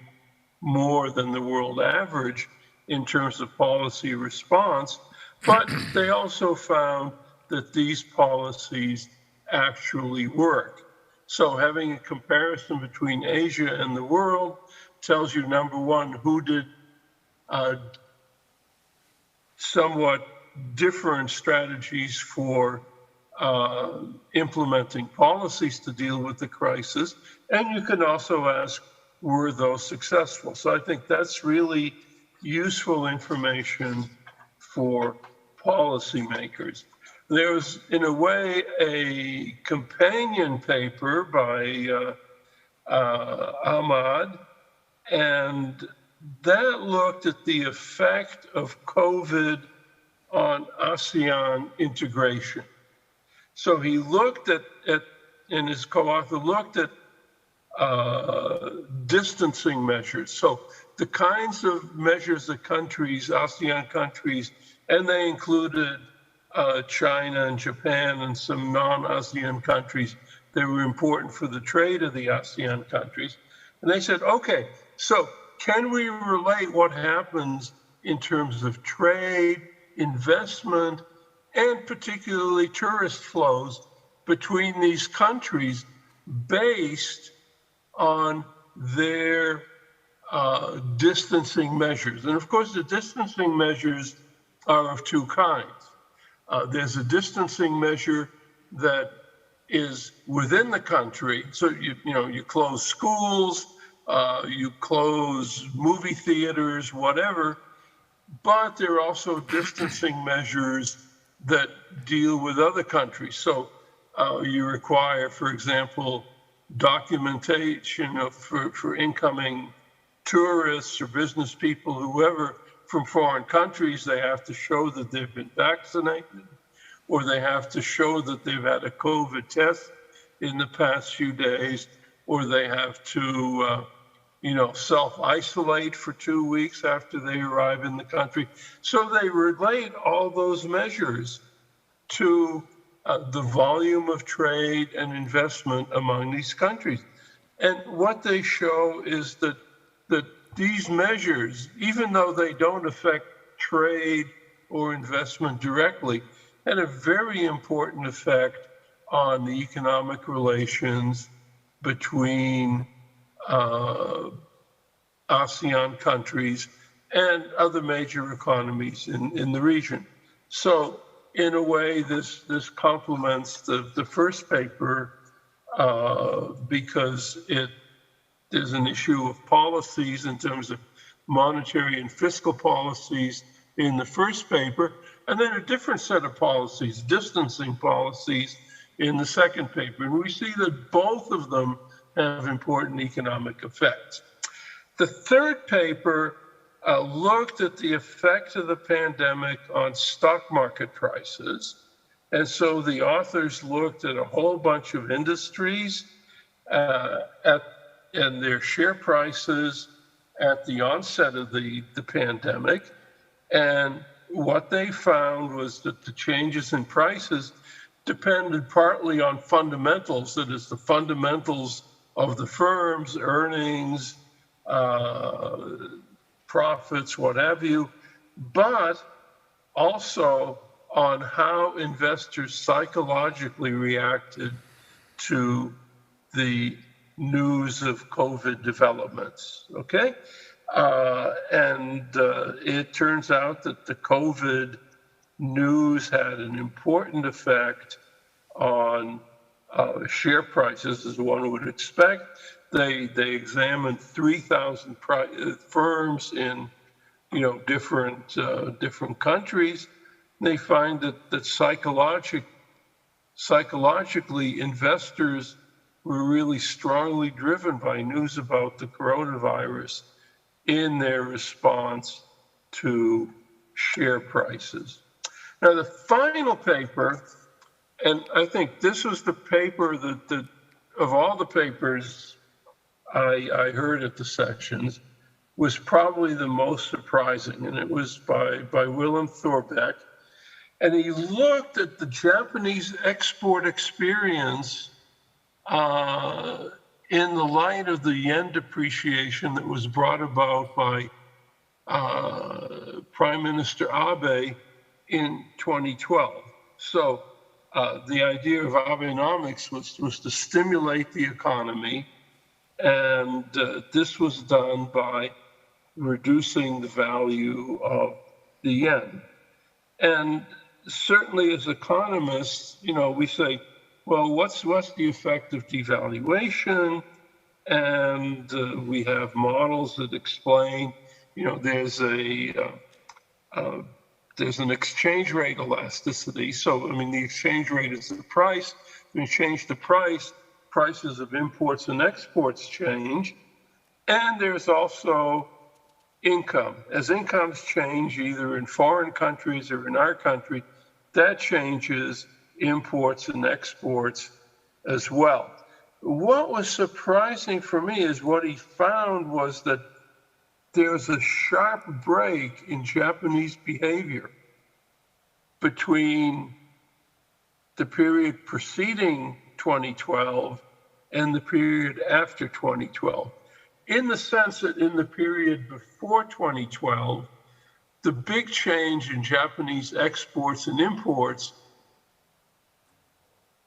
more than the world average in terms of policy response. But they also found that these policies actually work. So having a comparison between Asia and the world tells you, number one, who did somewhat different strategies for implementing policies to deal with the crisis. And you can also ask, were those successful? So I think that's really useful information for policymakers. There's, in a way, a companion paper by Ahmad, and that looked at the effect of COVID on ASEAN integration. So he looked at and his co-author looked at distancing measures. So the kinds of measures that countries, ASEAN countries, and they included China and Japan and some non-ASEAN countries that were important for the trade of the ASEAN countries. And they said, okay, so can we relate what happens in terms of trade, investment, and particularly tourist flows between these countries based on their distancing measures? And of course, the distancing measures are of two kinds. There's a distancing measure that is within the country. So you close schools, you close movie theaters, whatever. But there are also distancing measures that deal with other countries. So you require, for example, documentation for incoming tourists or business people, whoever, from foreign countries. They have to show that they've been vaccinated, or they have to show that they've had a COVID test in the past few days, or they have to self-isolate for 2 weeks after they arrive in the country. So they relate all those measures to the volume of trade and investment among these countries. And what they show is that these measures, even though they don't affect trade or investment directly, had a very important effect on the economic relations between ASEAN countries and other major economies in the region. So in a way, this complements the first paper because there's an issue of policies in terms of monetary and fiscal policies in the first paper, and then a different set of policies, distancing policies, in the second paper. And we see that both of them have important economic effects. The third paper looked at the effect of the pandemic on stock market prices. And so the authors looked at a whole bunch of industries and their share prices at the onset of the pandemic. And what they found was that the changes in prices depended partly on fundamentals, that is, the fundamentals of the firm's earnings, profits, what have you, but also on how investors psychologically reacted to the news of COVID developments, okay? It turns out that the COVID news had an important effect on share prices, as one would expect. They examined 3,000 firms in different countries. They find that psychologically investors were really strongly driven by news about the coronavirus in their response to share prices. Now, the final paper, and I think this was the paper that of all the papers I heard at the sessions, was probably the most surprising, and it was by Willem Thorbecke. And he looked at the Japanese export experience in the light of the yen depreciation that was brought about by Prime Minister Abe in 2012. So the idea of Abenomics was to stimulate the economy, and this was done by reducing the value of the yen. And certainly as economists, we say, well, what's the effect of devaluation? And we have models that explain, there's an exchange rate elasticity. So, the exchange rate is the price. When you change the price, prices of imports and exports change. And there's also income. As incomes change, either in foreign countries or in our country, that changes imports and exports as well. What was surprising for me is what he found was that there's a sharp break in Japanese behavior between the period preceding 2012 and the period after 2012. In the sense that in the period before 2012, the big change in Japanese exports and imports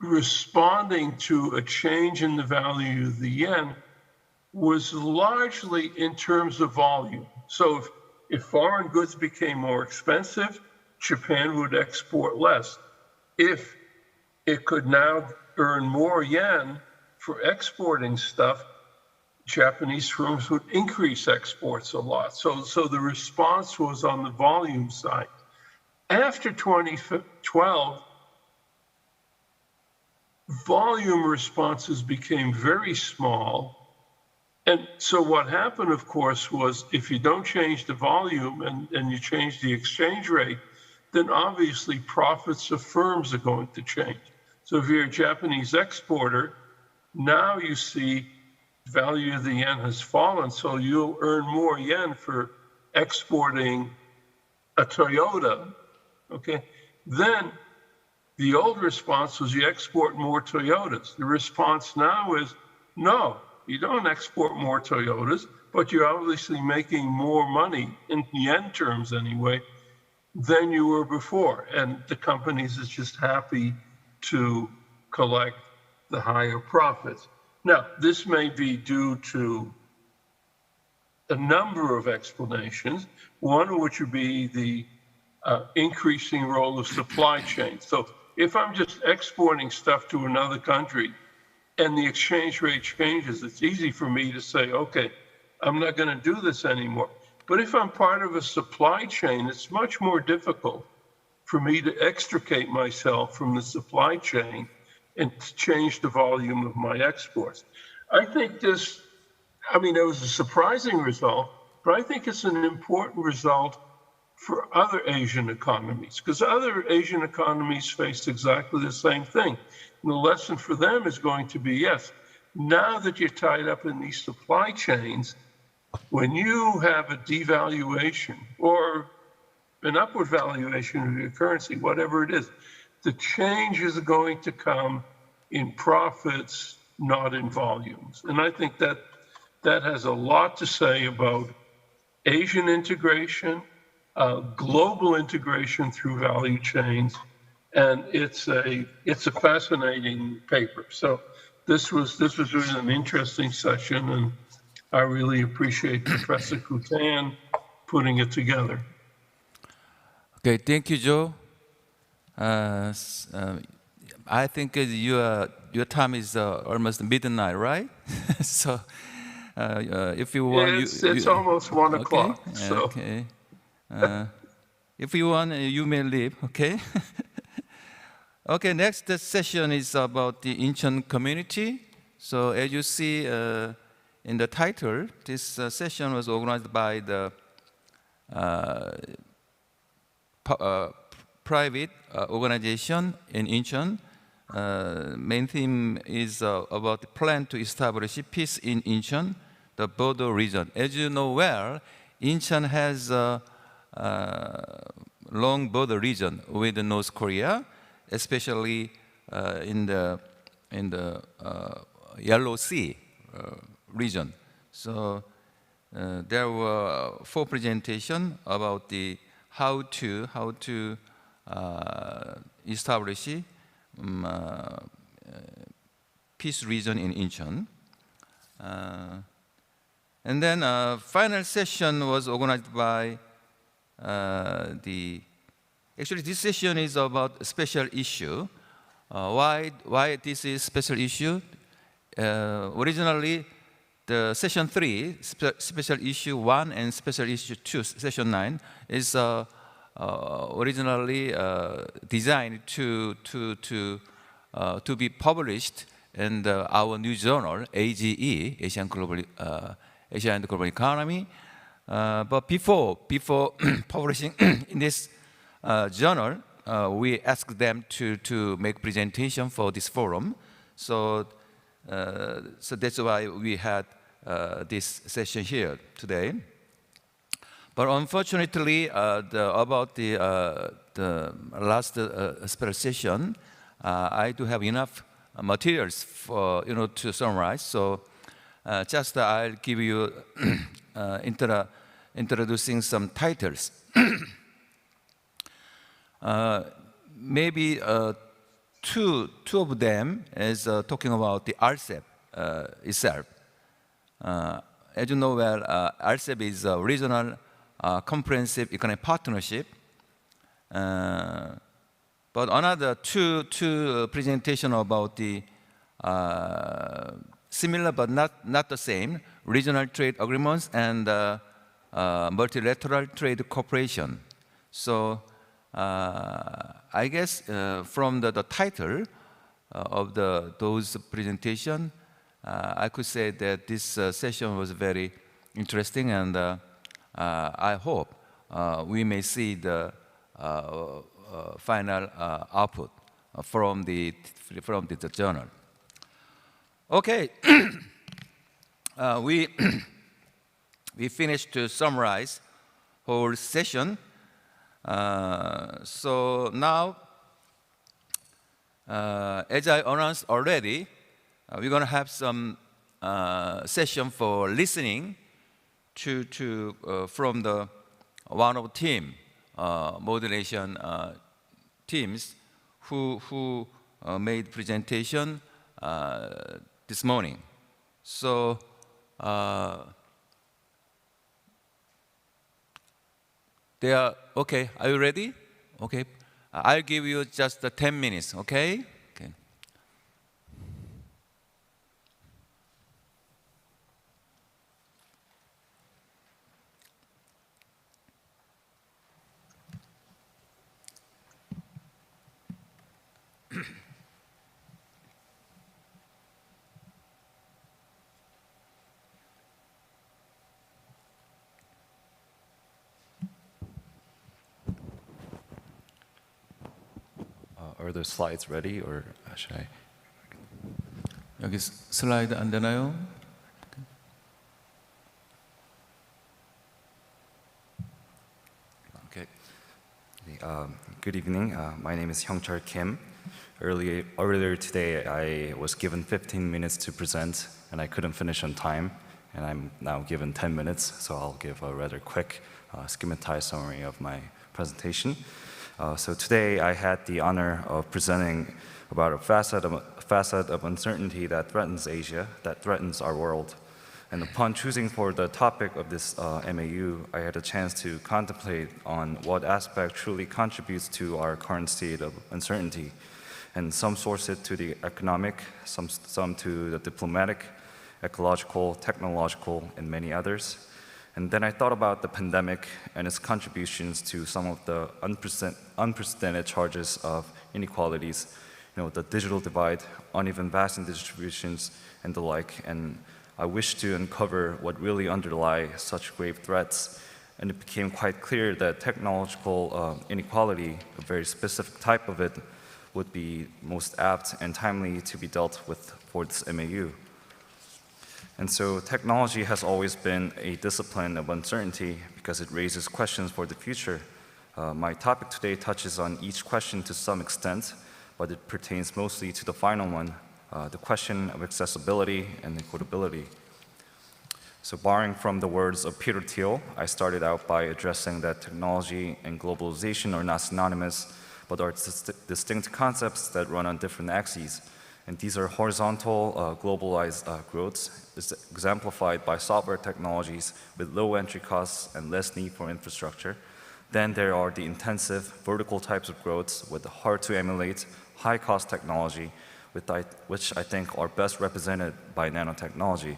responding to a change in the value of the yen was largely in terms of volume. So if foreign goods became more expensive, Japan would export less. If it could now earn more yen for exporting stuff, Japanese firms would increase exports a lot. So the response was on the volume side. After 2012, volume responses became very small. And so what happened, of course, was if you don't change the volume and you change the exchange rate, then obviously profits of firms are going to change. So if you're a Japanese exporter, now you see value of the yen has fallen, so you'll earn more yen for exporting a Toyota, okay? Then the old response was you export more Toyotas. The response now is, no, you don't export more Toyotas, but you're obviously making more money, in yen terms anyway, than you were before. And the companies is just happy to collect the higher profits. Now, this may be due to a number of explanations, one of which would be the increasing role of supply chain. So if I'm just exporting stuff to another country and the exchange rate changes, it's easy for me to say, okay, I'm not going to do this anymore. But if I'm part of a supply chain, it's much more difficult for me to extricate myself from the supply chain and to change the volume of my exports. I think this, I mean, it was a surprising result, but I think it's an important result for other Asian economies, because other Asian economies faced exactly the same thing. And the lesson for them is going to be, yes, now that you're tied up in these supply chains, when you have a devaluation or an upward valuation of your currency, whatever it is, the change is going to come in profits, not in volumes. And I think that that has a lot to say about Asian integration, global integration through value chains, and it's a fascinating paper. So this was really an interesting session, and I really appreciate Professor Kutan putting it together. Okay, thank you, Joe. I think your time is almost midnight, right? So if you want, it's almost 1 o'clock. Okay, So. okay. If you want, you may leave. Okay. Okay. Next session is about the Incheon community. So as you see in the title, this session was organized by the private organization in Incheon. Main theme is about the plan to establish peace in Incheon, the border region. As you know well, Incheon has a long border region with North Korea, especially in the Yellow Sea region. So there were 4 presentations about the how to establish peace region in Incheon. And then final session was organized by actually this session is about a special issue. Why this is special issue? Originally, the session 3, special issue 1 and special issue 2, session 9, is originally designed to be published in our new journal, AGE, Asia and Global Economy. But before publishing in this journal, we asked them to make presentation for this forum. So that's why we had this session here today. But unfortunately, about the last special session, I do have enough materials for to summarize. So just I'll give you introducing some titles. Maybe two of them is talking about the RCEP itself. As you know well, RCEP is a regional comprehensive economic partnership. But another two presentation about the similar but not the same regional trade agreements and multilateral trade cooperation. So I guess from the title of those presentation, I could say that this session was very interesting, and I hope we may see the final output from the journal. Okay, we finished to summarize whole session. So now, as I announced already, we're going to have some session for listening from the one of team modulation teams who made presentation this morning. So They are, okay, are you ready? Okay, I'll give you just 10 minutes, okay? Okay. Are the slides ready, or should I? 여기 슬라이드 안 되나요? Okay. Good evening. My name is Hyungchul Kim. Earlier today, I was given 15 minutes to present, and I couldn't finish on time. And I'm now given 10 minutes, so I'll give a rather quick, schematized summary of my presentation. So today, I had the honor of presenting about a facet of uncertainty that threatens Asia, that threatens our world. And upon choosing for the topic of this MAU, I had a chance to contemplate on what aspect truly contributes to our current state of uncertainty. And some source it to the economic, some to the diplomatic, ecological, technological, and many others. And then I thought about the pandemic and its contributions to some of the unprecedented charges of inequalities, the digital divide, uneven vaccine distributions, and the like. And I wish to uncover what really underlie such grave threats. And it became quite clear that technological inequality, a very specific type of it, would be most apt and timely to be dealt with for this MAU. And so technology has always been a discipline of uncertainty because it raises questions for the future. My topic today touches on each question to some extent, but it pertains mostly to the final one, the question of accessibility and equitability. So borrowing from the words of Peter Thiel, I started out by addressing that technology and globalization are not synonymous, but are distinct concepts that run on different axes. And these are horizontal, globalized growths, exemplified by software technologies with low entry costs and less need for infrastructure. Then there are the intensive, vertical types of growths with hard to emulate, high cost technology, which I think are best represented by nanotechnology.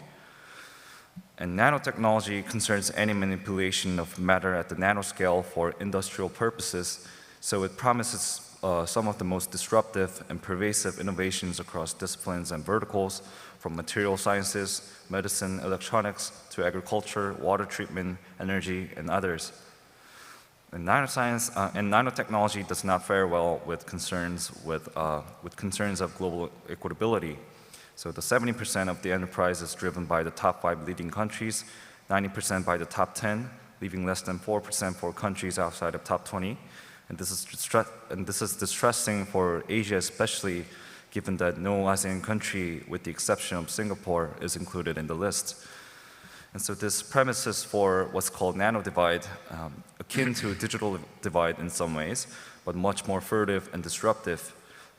And nanotechnology concerns any manipulation of matter at the nanoscale for industrial purposes, so it promises some of the most disruptive and pervasive innovations across disciplines and verticals, from material sciences, medicine, electronics, to agriculture, water treatment, energy, and others. And nanoscience and nanotechnology does not fare well with concerns of global equitability. So the 70% of the enterprise is driven by the top 5 leading countries, 90% by the top 10, leaving less than 4% for countries outside of top 20. And this is distressing for Asia, especially given that no ASEAN country, with the exception of Singapore, is included in the list. And so this premises for what's called nano divide, akin to a digital divide in some ways, but much more furtive and disruptive.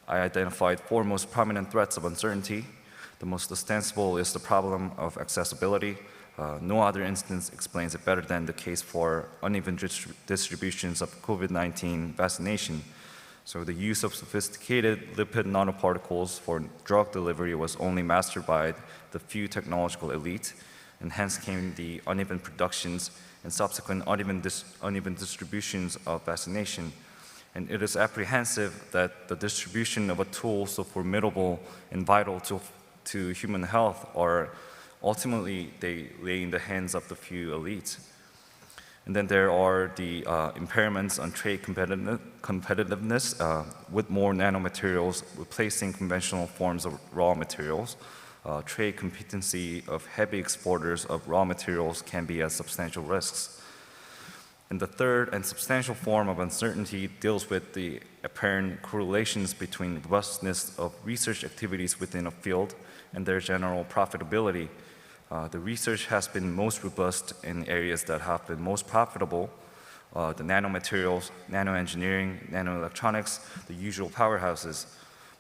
I identified 4 most prominent threats of uncertainty. The most ostensible is the problem of accessibility. No other instance explains it better than the case for uneven distributions of COVID-19 vaccination. So the use of sophisticated lipid nanoparticles for drug delivery was only mastered by the few technological elite, and hence came the uneven productions and subsequent uneven distributions of vaccination. And it is apprehensive that the distribution of a tool so formidable and vital to human health are ultimately they lay in the hands of the few elites. And then there are the impairments on trade competitiveness with more nanomaterials replacing conventional forms of raw materials. Trade competency of heavy exporters of raw materials can be at substantial risks. And the third and substantial form of uncertainty deals with the apparent correlations between robustness of research activities within a field and their general profitability. The research has been most robust in areas that have been most profitable, the nanomaterials, nanoengineering, nanoelectronics, the usual powerhouses.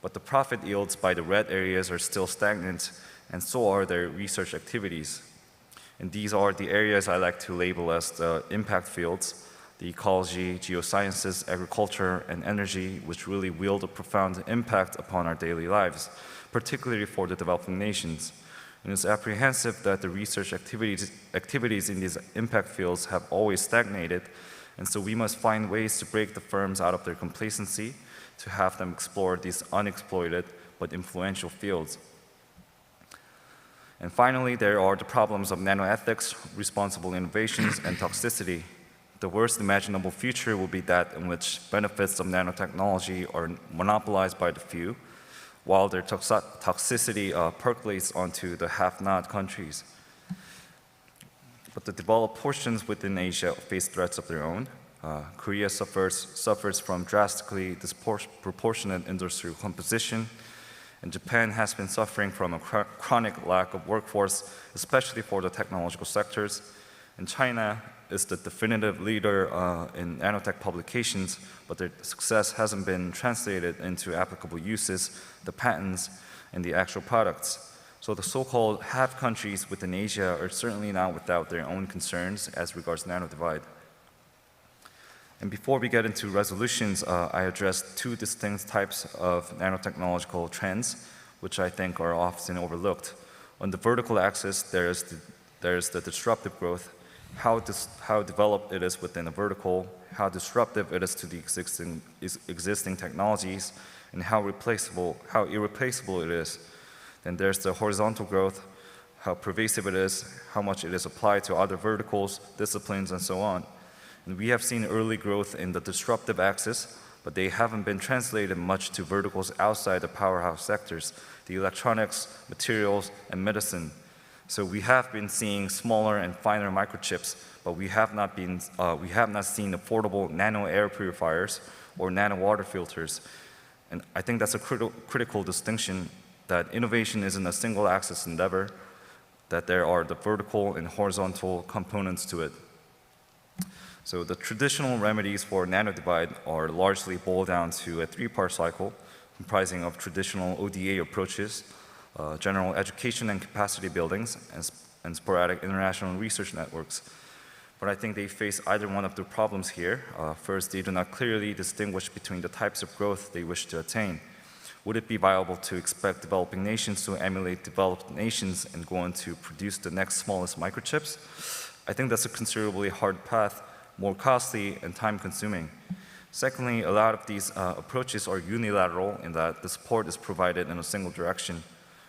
But the profit yields by the red areas are still stagnant, and so are their research activities. And these are the areas I like to label as the impact fields. the ecology, geosciences, agriculture, and energy, which really wield a profound impact upon our daily lives, particularly for the developing nations. And it's apprehensive that the research activities in these impact fields have always stagnated, and so we must find ways to break the firms out of their complacency, to have them explore these unexploited but influential fields. And finally, there are the problems of nanoethics, responsible innovations, and toxicity. The worst imaginable future will be that in which benefits of nanotechnology are monopolized by the few, while their toxicity percolates onto the have-not countries. But the developed portions within Asia face threats of their own. Korea suffers from drastically disproportionate industrial composition, and Japan has been suffering from a chronic lack of workforce, especially for the technological sectors. And China is the definitive leader in nanotech publications, but their success hasn't been translated into applicable uses, the patents, and the actual products. So the so-called have countries within Asia are certainly not without their own concerns as regards nano divide. And before we get into resolutions, I addressed two distinct types of nanotechnological trends, which I think are often overlooked. On the vertical axis, there's the disruptive growth, how developed it is within a vertical, how disruptive it is to the existing technologies, and how irreplaceable it is. Then there's the horizontal growth, how pervasive it is, how much it is applied to other verticals, disciplines, and so on. And we have seen early growth in the disruptive axis, but they haven't been translated much to verticals outside the powerhouse sectors, the electronics, materials, and medicine. So we have been seeing smaller and finer microchips, but we have not seen affordable nano air purifiers or nano water filters. And I think that's a critical distinction, that innovation isn't a single axis endeavor, that there are the vertical and horizontal components to it. So the traditional remedies for nanodivide are largely boiled down to a three-part cycle comprising of traditional ODA approaches, general education and capacity buildings, and sporadic international research networks. But I think they face either one of the problems here. First, they do not clearly distinguish between the types of growth they wish to attain. Would it be viable to expect developing nations to emulate developed nations and go on to produce the next smallest microchips? I think that's a considerably hard path, more costly and time-consuming. Secondly, a lot of these approaches are unilateral in that the support is provided in a single direction,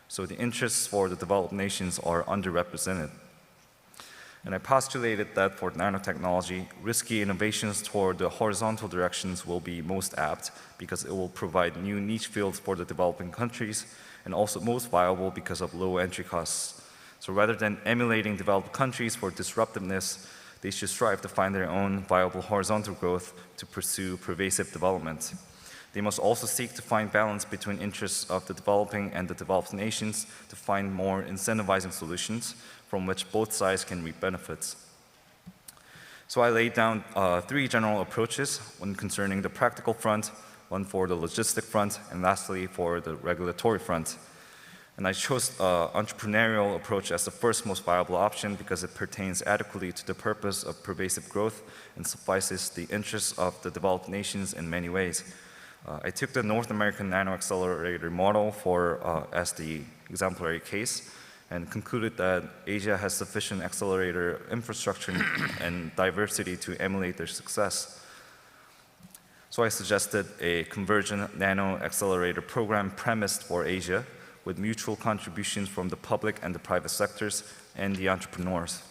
so the interests for the developed nations are underrepresented. And I postulated that for nanotechnology, risky innovations toward the horizontal directions will be most apt because it will provide new niche fields for the developing countries and also most viable because of low entry costs. So rather than emulating developed countries for disruptiveness, they should strive to find their own viable horizontal growth to pursue pervasive development. They must also seek to find balance between interests of the developing and the developed nations to find more incentivizing solutions from which both sides can reap benefits. So I laid down three general approaches, one concerning the practical front, one for the logistic front, and lastly for the regulatory front. And I chose entrepreneurial approach as the first most viable option because it pertains adequately to the purpose of pervasive growth and suffices the interests of the developed nations in many ways. I took the North American Nano Accelerator model as the exemplary case and concluded that Asia has sufficient accelerator infrastructure and diversity to emulate their success. So I suggested a convergent nano accelerator program premised for Asia, with mutual contributions from the public and the private sectors and the entrepreneurs.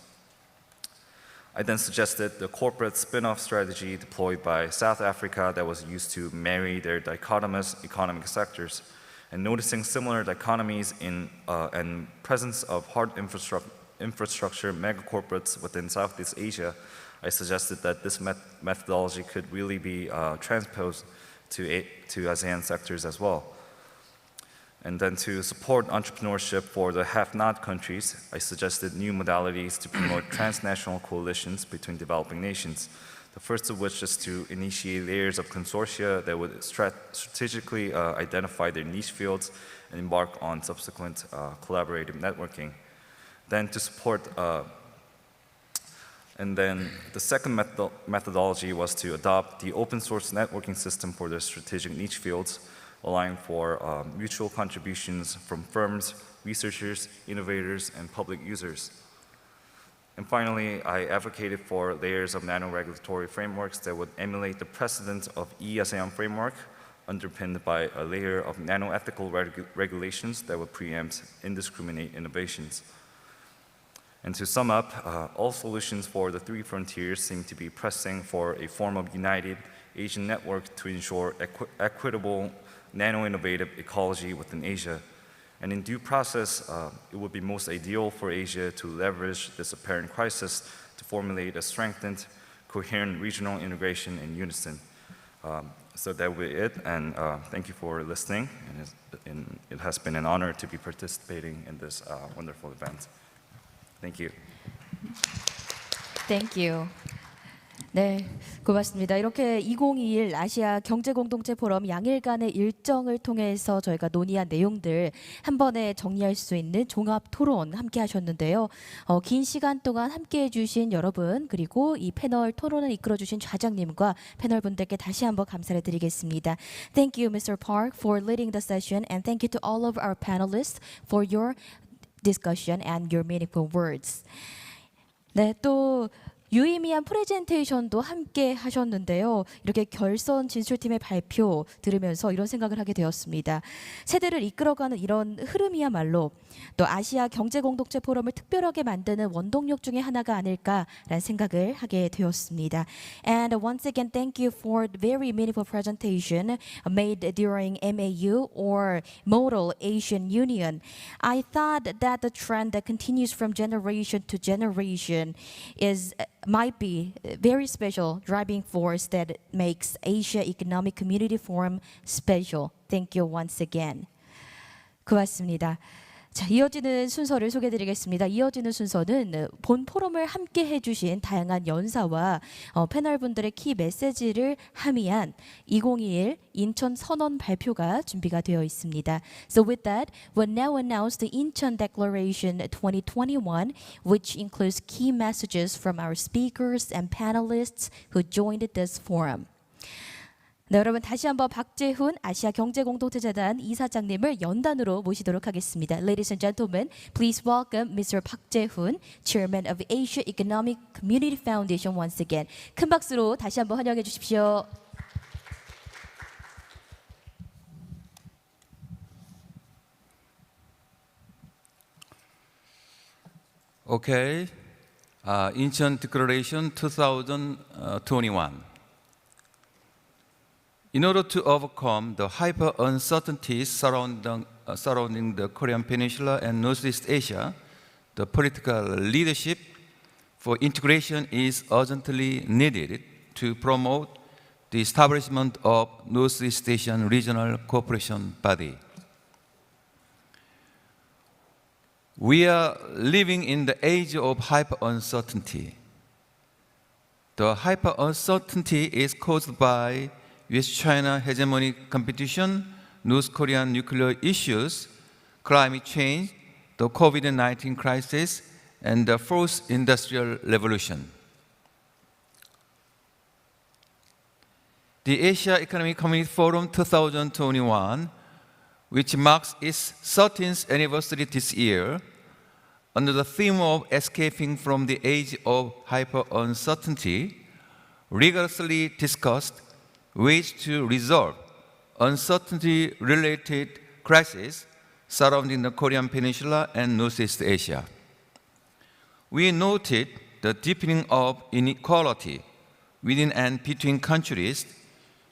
I then suggested the corporate spin-off strategy deployed by South Africa that was used to marry their dichotomous economic sectors. And noticing similar dichotomies and presence of hard infrastructure megacorporates within Southeast Asia, I suggested that this methodology could really be transposed to ASEAN sectors as well. And then to support entrepreneurship for the have-not countries, I suggested new modalities to promote transnational coalitions between developing nations. The first of which is to initiate layers of consortia that would strategically identify their niche fields and embark on subsequent collaborative networking. Then to support And then the second methodology was to adopt the open source networking system for their strategic niche fields, allowing for mutual contributions from firms, researchers, innovators, and public users. And finally, I advocated for layers of nano-regulatory frameworks that would emulate the precedent of ASEAN framework, underpinned by a layer of nano-ethical regulations that would preempt indiscriminate innovations. And to sum up, all solutions for the three frontiers seem to be pressing for a form of united Asian network to ensure equitable nano-innovative ecology within Asia. And in due process, it would be most ideal for Asia to leverage this apparent crisis to formulate a strengthened, coherent regional integration in unison. So that will be it, and thank you for listening, and it has been an honor to be participating in this wonderful event. Thank you. Thank you. 네, 고맙습니다. 이렇게 2021 아시아 경제공동체 포럼 양일간의 일정을 통해서 저희가 논의한 내용들 한 번에 정리할 수 있는 종합 토론 함께 하셨는데요. 긴 시간 동안 함께 해주신 여러분, 그리고 이 패널 토론을 이끌어주신 좌장님과 패널 분들께 다시 한번 감사를 드리겠습니다. Thank you, Mr. Park, for leading the session, and thank you to all of our panelists for your discussion and your meaningful words. 네, 또 유의미한 프레젠테이션도 함께 하셨는데요. 이렇게 결선 진출팀의 발표 들으면서 이런 생각을 하게 되었습니다. 세대를 이끌어가는 이런 흐름이야말로 또 아시아 경제공동체 포럼을 특별하게 만드는 원동력 중에 하나가 아닐까라는 생각을 하게 되었습니다. And once again, thank you for the very meaningful presentation made during MAU or Modal Asian Union. I thought that the trend that continues from generation to generation might be a very special driving force that makes Asia Economic Community Forum special. Thank you once again. 고맙습니다. 자, 이어지는 순서를 소개해드리겠습니다. 이어지는 순서는 본 포럼을 함께 해주신 다양한 연사와 패널분들의 키 메시지를 함의한 2021 인천 선언 발표가 준비가 되어 있습니다. So with that, we'll now announce the Incheon Declaration 2021, which includes key messages from our speakers and panelists who joined this forum. 네, 여러분 다시 한번 박재훈 아시아경제공동체재단 이사장님을 연단으로 모시도록 하겠습니다. Ladies and gentlemen, please welcome Mr. Park Jae-hoon, Chairman of Asia Economic Community Foundation once again. 큰 박수로 다시 한번 환영해 주십시오. Okay, Incheon Declaration 2021. In order to overcome the hyper uncertainties surrounding the Korean Peninsula and Northeast Asia, the political leadership for integration is urgently needed to promote the establishment of Northeast Asian Regional Cooperation Body. We are living in the age of hyper uncertainty. The hyper uncertainty is caused by US-China hegemonic competition, North Korean nuclear issues, climate change, the COVID-19 crisis, and the fourth industrial revolution. The Asia Economic Community Forum 2021, which marks its 13th anniversary this year, under the theme of escaping from the age of hyper-uncertainty, rigorously discussed ways to resolve uncertainty-related crises surrounding the Korean Peninsula and Northeast Asia. We noted the deepening of inequality within and between countries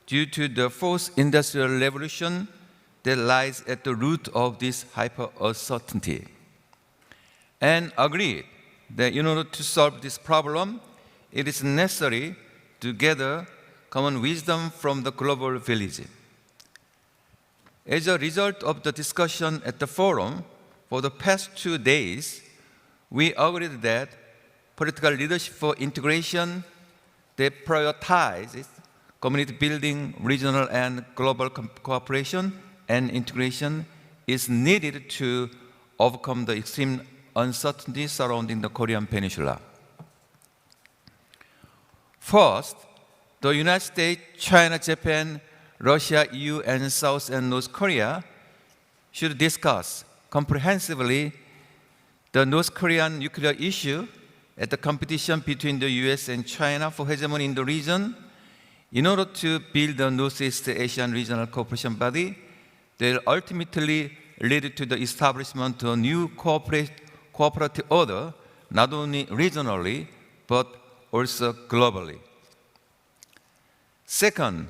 due to the fourth industrial revolution that lies at the root of this hyper-uncertainty, and agreed that in order to solve this problem, it is necessary to gather common wisdom from the global village. As a result of the discussion at the forum for the past 2 days, we agreed that political leadership for integration that prioritizes community building, regional and global cooperation and integration is needed to overcome the extreme uncertainty surrounding the Korean Peninsula. First, the United States, China, Japan, Russia, EU, and South and North Korea should discuss comprehensively the North Korean nuclear issue at the competition between the US and China for hegemony in the region in order to build a Northeast Asian regional cooperation body that will ultimately lead to the establishment of a new cooperative order, not only regionally, but also globally. Second,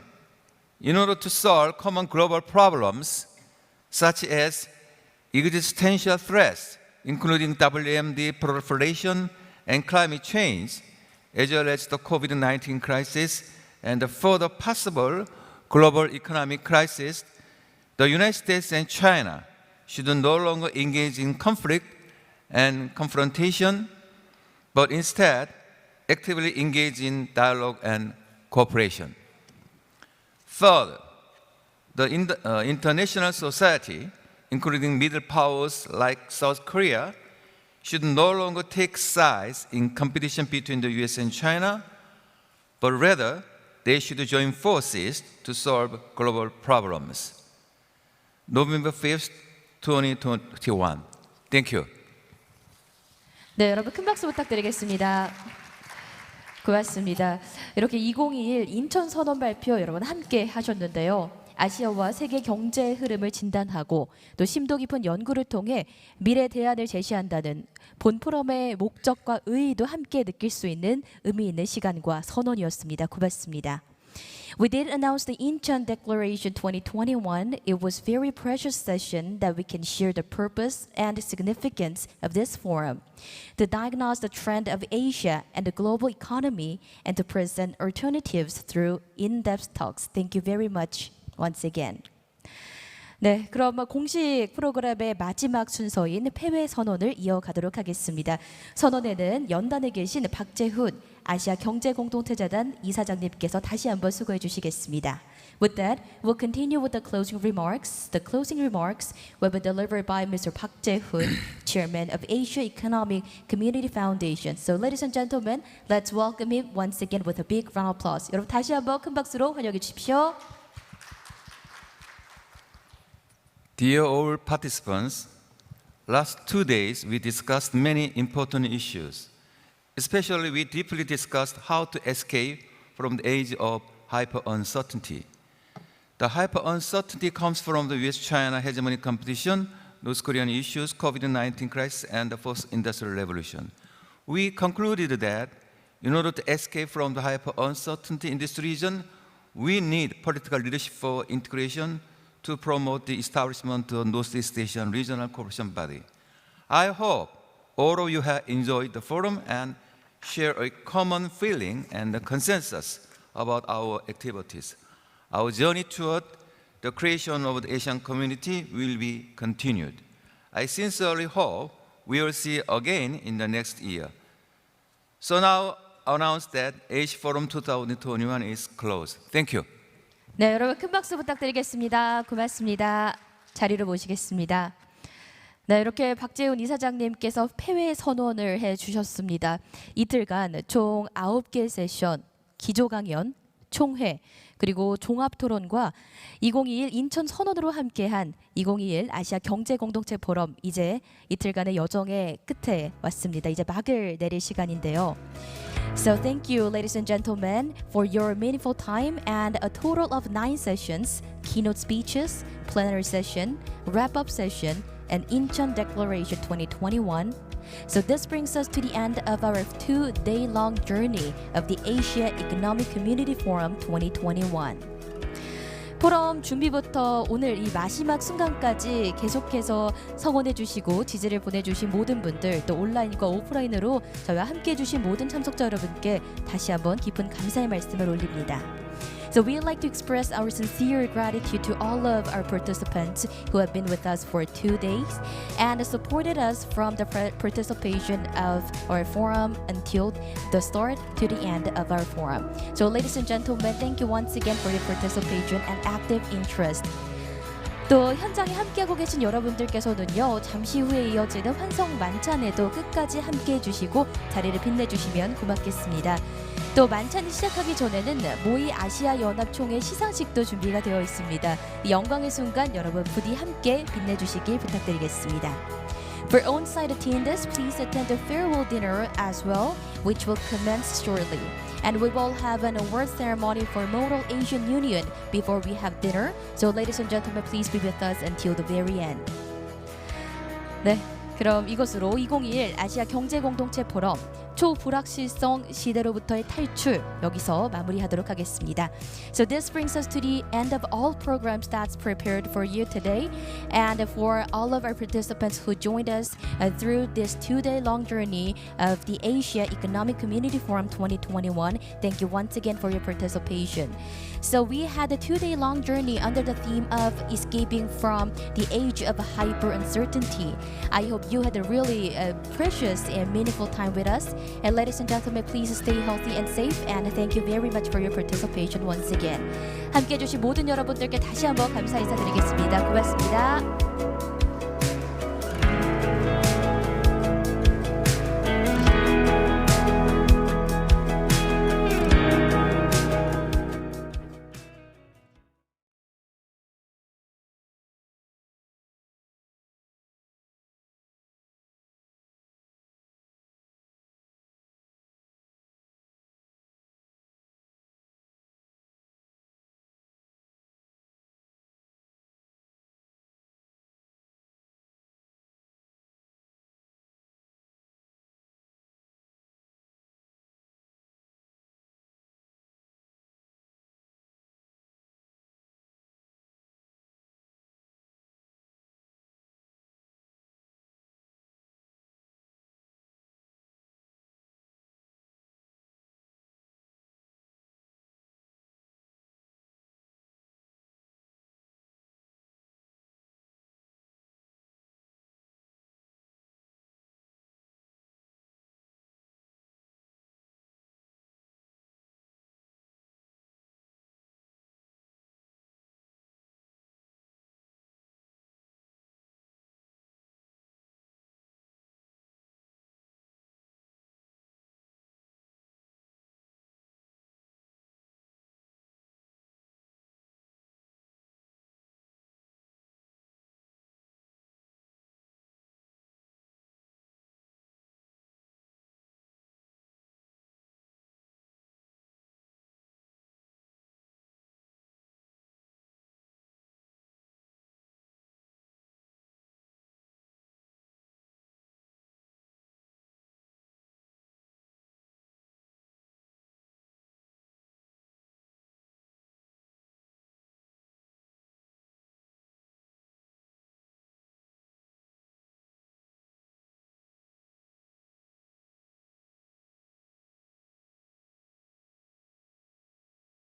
in order to solve common global problems, such as existential threats, including WMD proliferation and climate change, as well as the COVID-19 crisis and the further possible global economic crisis, the United States and China should no longer engage in conflict and confrontation, but instead actively engage in dialogue and cooperation. Third, the international society, including middle powers like South Korea, should no longer take sides in competition between the US and China, but rather they should join forces to solve global problems. November 5th, 2021. Thank you. 네, 여러분 큰 박수 부탁드리겠습니다. 고맙습니다. 이렇게 2021 인천 선언 발표 여러분 함께 하셨는데요. 아시아와 세계 경제의 흐름을 진단하고 또 심도 깊은 연구를 통해 미래 대안을 제시한다는 본 포럼의 목적과 의의도 함께 느낄 수 있는 의미 있는 시간과 선언이었습니다. 고맙습니다. We did announce the Incheon Declaration 2021. It was a very precious session that we can share the purpose and the significance of this forum, to diagnose the trend of Asia and the global economy, and to present alternatives through in-depth talks. Thank you very much once again. 네, 그럼 공식 프로그램의 마지막 순서인 폐회 선언을 이어가도록 하겠습니다. 선언에는 연단에 계신 박재훈 아시아 경제공동체재단 이사장님께서 다시 한번 수고해 주시겠습니다. With that, we'll continue with the closing remarks. The closing remarks will be delivered by Mr. Park Jae-hoon, Chairman of Asia Economic Community Foundation. So, ladies and gentlemen, let's welcome him once again with a big round of applause. 여러분 다시 한번 큰 박수로 환영해 주십시오. Dear all participants, last 2 days we discussed many important issues. Especially we deeply discussed how to escape from the age of hyper-uncertainty. The hyper-uncertainty comes from the US-China hegemony competition, North Korean issues, COVID-19 crisis, and the fourth industrial revolution. We concluded that in order to escape from the hyper-uncertainty in this region, we need political leadership for integration to promote the establishment of a Northeast Asian regional cooperation body. I hope all of you have enjoyed the forum and share a common feeling and a consensus about our activities. Our journey toward the creation of the Asian community will be continued. I sincerely hope we will see again in the next year. So now announce that Asia Forum 2021 is closed. Thank you. 네, 여러분 큰 박수 부탁드리겠습니다. 고맙습니다. 자리로 모시겠습니다. 네, 이렇게 박재훈 이사장님께서 폐회 선언을 해주셨습니다. 이틀간 총 9개 세션, 기조강연, 총회, 그리고 종합토론과 2021 인천 선언으로 함께한 2021 아시아 경제공동체 포럼, 이제 이틀간의 여정의 끝에 왔습니다. 이제 막을 내릴 시간인데요. So thank you, ladies and gentlemen, for your meaningful time and a total of 9 sessions, keynote speeches, plenary session, wrap-up session, and Incheon Declaration 2021. So this brings us to the end of our 2-day-long journey of the Asia Economic Community Forum 2021. 포럼 준비부터 오늘 이 마지막 순간까지 계속해서 성원해 주시고 지지를 보내주신 모든 분들, 또 온라인과 오프라인으로 저희와 함께해 주신 모든 참석자 여러분께 다시 한번 깊은 감사의 말씀을 올립니다. So we'd like to express our sincere gratitude to all of our participants who have been with us for 2 days and supported us from the participation of our forum until the start to the end of our forum. So ladies and gentlemen, thank you once again for your participation and active interest. 또 현장에 함께하고 계신 여러분들께서는요, 잠시 후에 이어지는 환성 만찬에도 끝까지 함께해 주시고 자리를 빛내주시면 고맙겠습니다. 또 만찬이 시작하기 전에는 모이 아시아 연합총회 시상식도 준비가 되어 있습니다. 영광의 순간 여러분 부디 함께 빛내주시길 부탁드리겠습니다. For on-site attendees, please attend the farewell dinner as well, which will commence shortly. And we will have an award ceremony for Model Asian Union before we have dinner. So ladies and gentlemen, please be with us until the very end. 네, 그럼 이것으로 2021 아시아 경제공동체 포럼 초불확실성 시대로부터의 탈출 여기서 마무리하도록 하겠습니다. So this brings us to the end of all programs that's prepared for you today, and for all of our participants who joined us through this 2-day long journey of the Asia Economic Community Forum 2021. Thank you once again for your participation. So we had a 2-day long journey under the theme of escaping from the age of hyper uncertainty. I hope you had a really precious and meaningful time with us. And ladies and gentlemen, please stay healthy and safe, and thank you very much for your participation once again. 함께 해주신 모든 여러분들께 다시 한번 감사 인사드리겠습니다. 고맙습니다.